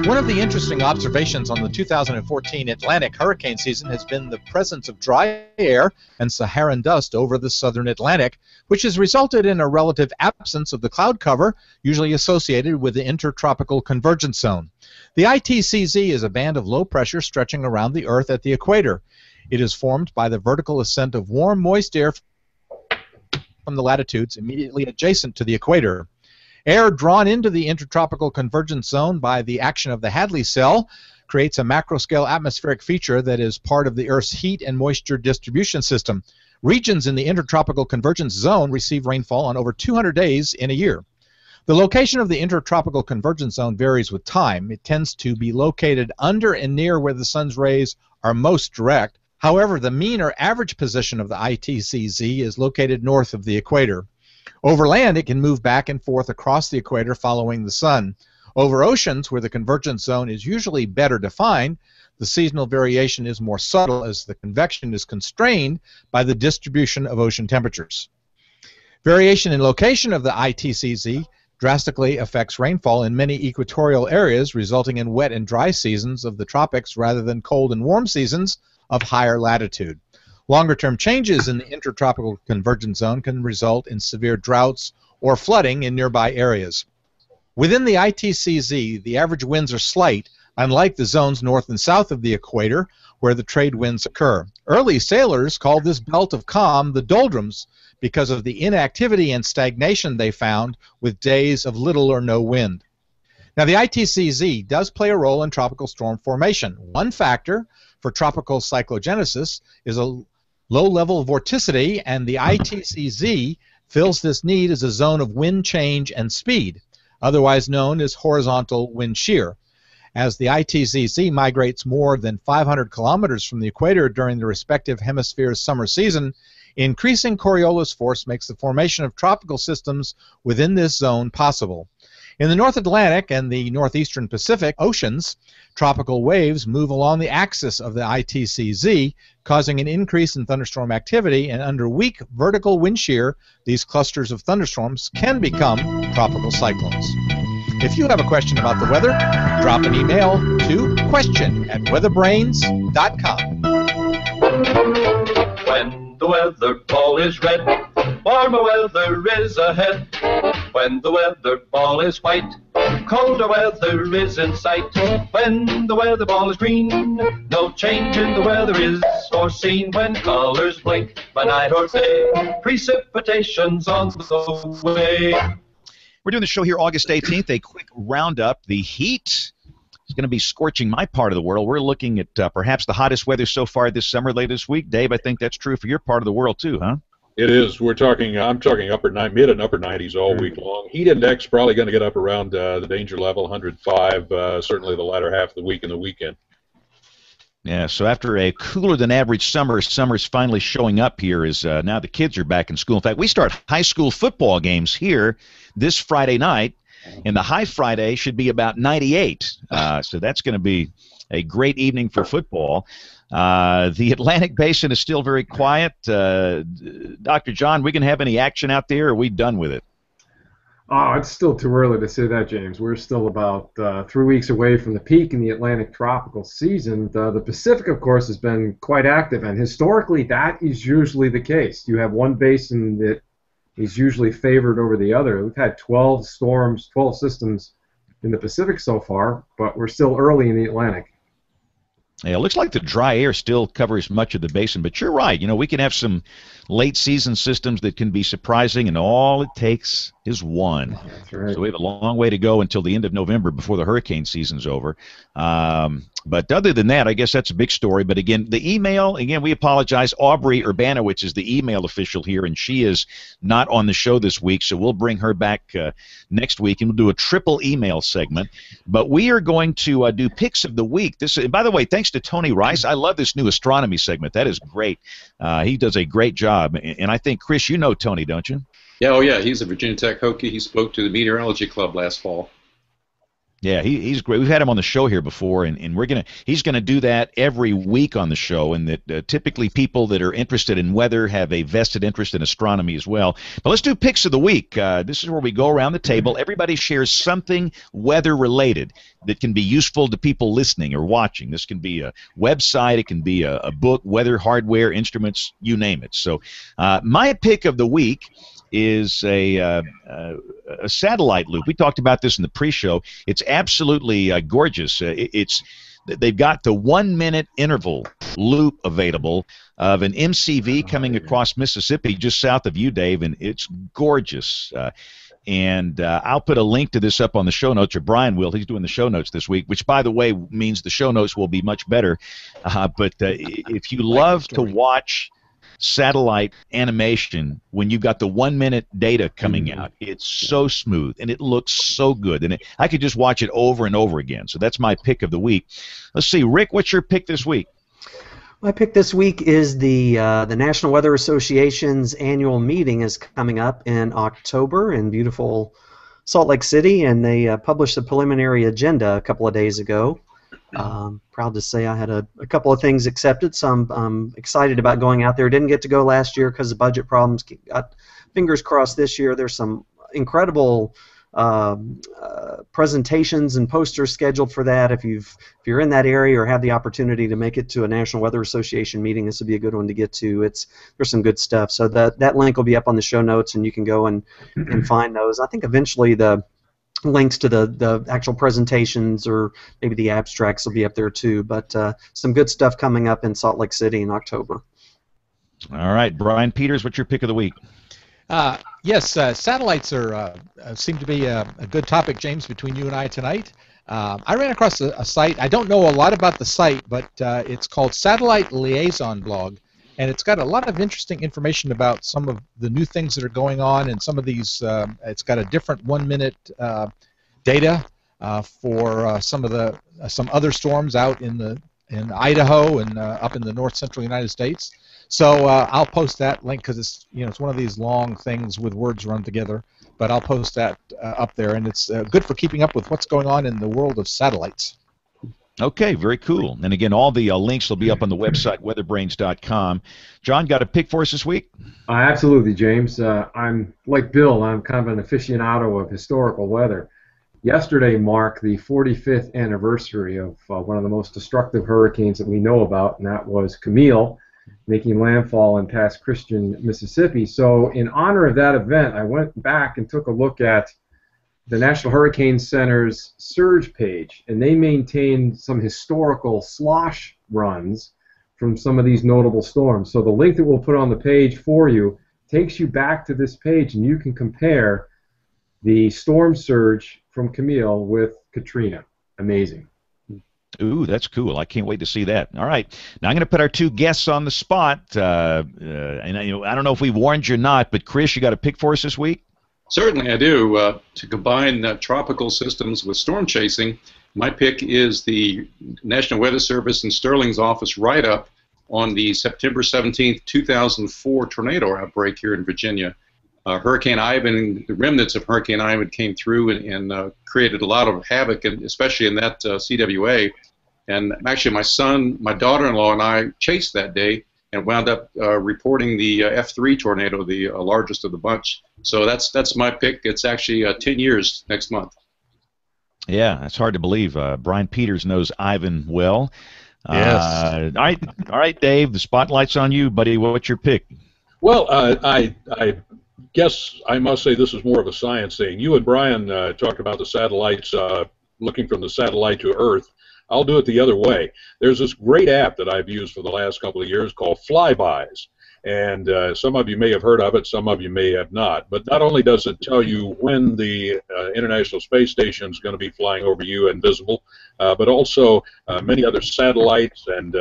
One of the interesting observations on the 2014 Atlantic hurricane season has been the presence of dry air and Saharan dust over the southern Atlantic, which has resulted in a relative absence of the cloud cover usually associated with the intertropical convergence zone. The ITCZ is a band of low pressure stretching around the Earth at the equator. It is formed by the vertical ascent of warm, moist air from the latitudes immediately adjacent to the equator. Air drawn into the intertropical convergence zone by the action of the Hadley cell creates a macroscale atmospheric feature that is part of the Earth's heat and moisture distribution system. Regions in the intertropical convergence zone receive rainfall on over 200 days in a year. The location of the intertropical convergence zone varies with time. It tends to be located under and near where the sun's rays are most direct. However, the mean or average position of the ITCZ is located north of the equator. Over land, it can move back and forth across the equator following the sun. Over oceans, where the convergence zone is usually better defined, the seasonal variation is more subtle as the convection is constrained by the distribution of ocean temperatures. Variation in location of the ITCZ drastically affects rainfall in many equatorial areas, resulting in wet and dry seasons of the tropics rather than cold and warm seasons of higher latitude. Longer-term changes in the intertropical convergence zone can result in severe droughts or flooding in nearby areas. Within the ITCZ, the average winds are slight, unlike the zones north and south of the equator, where the trade winds occur. Early sailors called this belt of calm the doldrums because of the inactivity and stagnation they found with days of little or no wind. Now, the ITCZ does play a role in tropical storm formation. One factor for tropical cyclogenesis is a low level of vorticity, and the ITCZ fills this need as a zone of wind change and speed, otherwise known as horizontal wind shear. As the ITCZ migrates more than 500 kilometers from the equator during the respective hemisphere's summer season, increasing Coriolis force makes the formation of tropical systems within this zone possible. In the North Atlantic and the northeastern Pacific Oceans, tropical waves move along the axis of the ITCZ, causing an increase in thunderstorm activity, and under weak vertical wind shear, these clusters of thunderstorms can become tropical cyclones. If you have a question about the weather, drop an email to question@weatherbrains.com. When the weather ball is red, warmer weather is ahead. When the weather ball is white, colder weather is in sight. When the weather ball is green, no change in the weather is foreseen. When colors blink by night or day, precipitation's on the way. We're doing the show here August 18th, a quick roundup. The heat is going to be scorching my part of the world. We're looking at perhaps the hottest weather so far this summer, late this week. Dave, I think that's true for your part of the world too, huh? It is. I'm talking mid and upper 90s all week long. Heat index probably going to get up around the danger level, 105, certainly the latter half of the week and the weekend. Yeah, so after a cooler than average summer, summer's finally showing up here as now the kids are back in school. In fact, we start high school football games here this Friday night, and the high Friday should be about 98. So that's going to be a great evening for football. The Atlantic Basin is still very quiet. Dr. John, we going to have any action out there, or are we done with it? Oh, it's still too early to say that, James. We're still about 3 weeks away from the peak in the Atlantic tropical season. The Pacific, of course, has been quite active, and historically that is usually the case. You have one basin that is usually favored over the other. We've had 12 storms, 12 systems in the Pacific so far, but we're still early in the Atlantic. Yeah, it looks like the dry air still covers much of the basin, but you're right. You know, we can have some late season systems that can be surprising, and all it takes is one. That's right. So we have a long way to go until the end of November before the hurricane season's over. But other than that, I guess that's a big story. But again, the email, again, we apologize. Aubrey Urbanowicz is the email official here, and she is not on the show this week, so we'll bring her back next week, and we'll do a triple email segment. But we are going to do picks of the week. By the way, thanks to Tony Rice. I love this new astronomy segment. That is great. He does a great job. And I think, Chris, you know Tony, don't you? Yeah, oh yeah, he's a Virginia Tech Hokie. He spoke to the Meteorology Club last fall. Yeah, he's great. We've had him on the show here before, and he's gonna do that every week on the show. And that typically people that are interested in weather have a vested interest in astronomy as well. But let's do picks of the week. This is where we go around the table. Everybody shares something weather related that can be useful to people listening or watching. This can be a website, it can be a book, weather hardware, instruments, you name it. So my pick of the week is a satellite loop. We talked about this in the pre-show. It's absolutely gorgeous. They've got the 1 minute interval loop available of an MCV coming across Mississippi just south of you, Dave, and it's gorgeous. And I'll put a link to this up on the show notes, or Brian will. He's doing the show notes this week, which, by the way, means the show notes will be much better. But if you love to watch satellite animation when you've got the 1 minute data coming out, it's so smooth and it looks so good, and I could just watch it over and over again. So that's my pick of the week. Let's see, Rick, what's your pick this week? My pick this week is the National Weather Association's annual meeting is coming up in October in beautiful Salt Lake City, and they published the preliminary agenda a couple of days ago. Proud to say I had a couple of things accepted, so I'm excited about going out there. Didn't get to go last year because of budget problems. Got fingers crossed this year. There's some incredible presentations and posters scheduled for that. If you're in that area or have the opportunity to make it to a National Weather Association meeting, this would be a good one to get to. There's some good stuff. So that link will be up on the show notes, and you can go and find those. I think eventually the links to the actual presentations or maybe the abstracts will be up there too, but some good stuff coming up in Salt Lake City in October. All right, Brian Peters, what's your pick of the week? Yes, satellites seem to be a good topic, James, between you and I tonight. I ran across a site. I don't know a lot about the site, but it's called Satellite Liaison Blog, and it's got a lot of interesting information about some of the new things that are going on, and some of these. It's got a different 1 minute data for some other storms out in Idaho and up in the north central United States. So I'll post that link because it's one of these long things with words run together. But I'll post that up there, and it's good for keeping up with what's going on in the world of satellites. Okay, very cool. And again, all the links will be up on the website, weatherbrains.com. John, got a pick for us this week? Absolutely, James. I'm like Bill. I'm kind of an aficionado of historical weather. Yesterday marked the 45th anniversary of one of the most destructive hurricanes that we know about, and that was Camille, making landfall in Pass Christian, Mississippi. So in honor of that event, I went back and took a look at the National Hurricane Center's surge page, and they maintain some historical slosh runs from some of these notable storms. So the link that we'll put on the page for you takes you back to this page, and you can compare the storm surge from Camille with Katrina. Amazing. Ooh, that's cool. I can't wait to see that. All right. Now I'm going to put our two guests on the spot. And I don't know if we warned you or not, but Chris, you got a pick for us this week? Certainly I do. To combine tropical systems with storm chasing, my pick is the National Weather Service in Sterling's office write-up on the September 17th, 2004 tornado outbreak here in Virginia. Hurricane Ivan, the remnants of Hurricane Ivan came through and created a lot of havoc, and especially in that CWA. And actually my daughter-in-law and I chased that day and wound up reporting the F3 tornado, the largest of the bunch. So that's my pick. It's actually 10 years next month. Yeah, that's hard to believe. Brian Peters knows Ivan well. Yes. All right, Dave, the spotlight's on you, buddy. What's your pick? Well, I guess I must say this is more of a science thing. You and Brian talked about the satellites, looking from the satellite to Earth. I'll do it the other way. There's this great app that I've used for the last couple of years called Flybys. And some of you may have heard of it, some of you may have not. But not only does it tell you when the International Space Station is going to be flying over you and visible, but also many other satellites and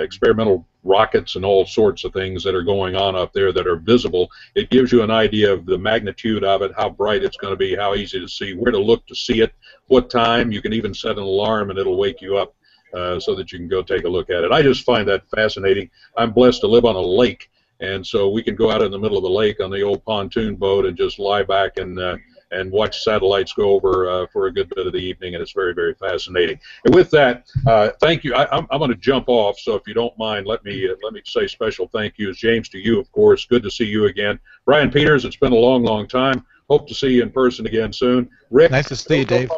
experimental rockets and all sorts of things that are going on up there that are visible. It gives you an idea of the magnitude of it, how bright it's going to be, how easy to see, where to look to see it, what time. You can even set an alarm and it'll wake you up so that you can go take a look at it. I just find that fascinating. I'm blessed to live on a lake, and so we can go out in the middle of the lake on the old pontoon boat and just lie back and watch satellites go over for a good bit of the evening, and it's very, very fascinating. And with that, thank you. I'm going to jump off, so if you don't mind, let me say special thank yous. James, to you, of course. Good to see you again. Brian Peters, it's been a long, long time. Hope to see you in person again soon. Rick, nice to see you, Dave.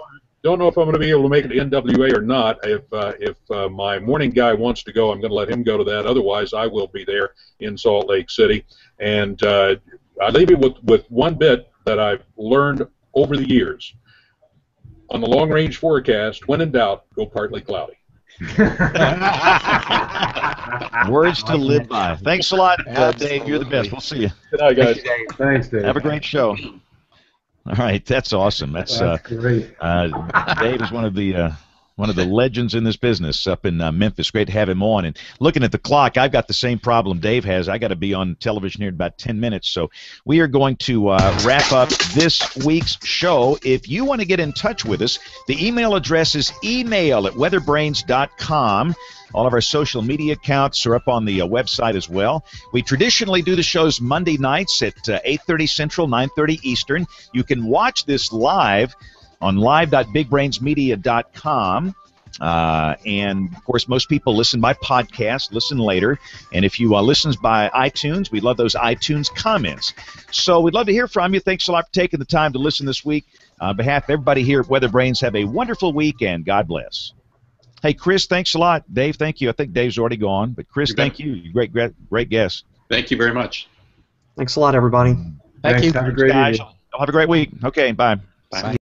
Don't know if I'm going to be able to make it to NWA or not. If my morning guy wants to go, I'm going to let him go to that. Otherwise, I will be there in Salt Lake City. And I leave you with one bit that I've learned over the years. On the long-range forecast, when in doubt, go partly cloudy. Words to live by. Thanks a lot, Dave. You're the best. We'll see you. Good night, guys. Thanks, Dave. Have a great show. All right, that's awesome. That's great. Dave is one of the legends in this business up in Memphis. Great to have him on. And looking at the clock, I've got the same problem Dave has. I got to be on television here in about 10 minutes. So we are going to wrap up this week's show. If you want to get in touch with us, the email address is email@weatherbrains.com. All of our social media accounts are up on the website as well. We traditionally do the shows Monday nights at 8:30 Central, 9:30 Eastern. You can watch this live on live.bigbrainsmedia.com. And, of course, most people listen by podcast, listen later. And if you listen by iTunes, we love those iTunes comments. So we'd love to hear from you. Thanks a lot for taking the time to listen this week. On behalf of everybody here at WeatherBrains, have a wonderful week, and God bless. Hey, Chris, thanks a lot. Dave, thank you. I think Dave's already gone. But, Chris, thank you. Great guest. Thank you very much. Thanks a lot, everybody. Thank you. Have a great guys. evening. Have a great week. Okay, bye. Bye.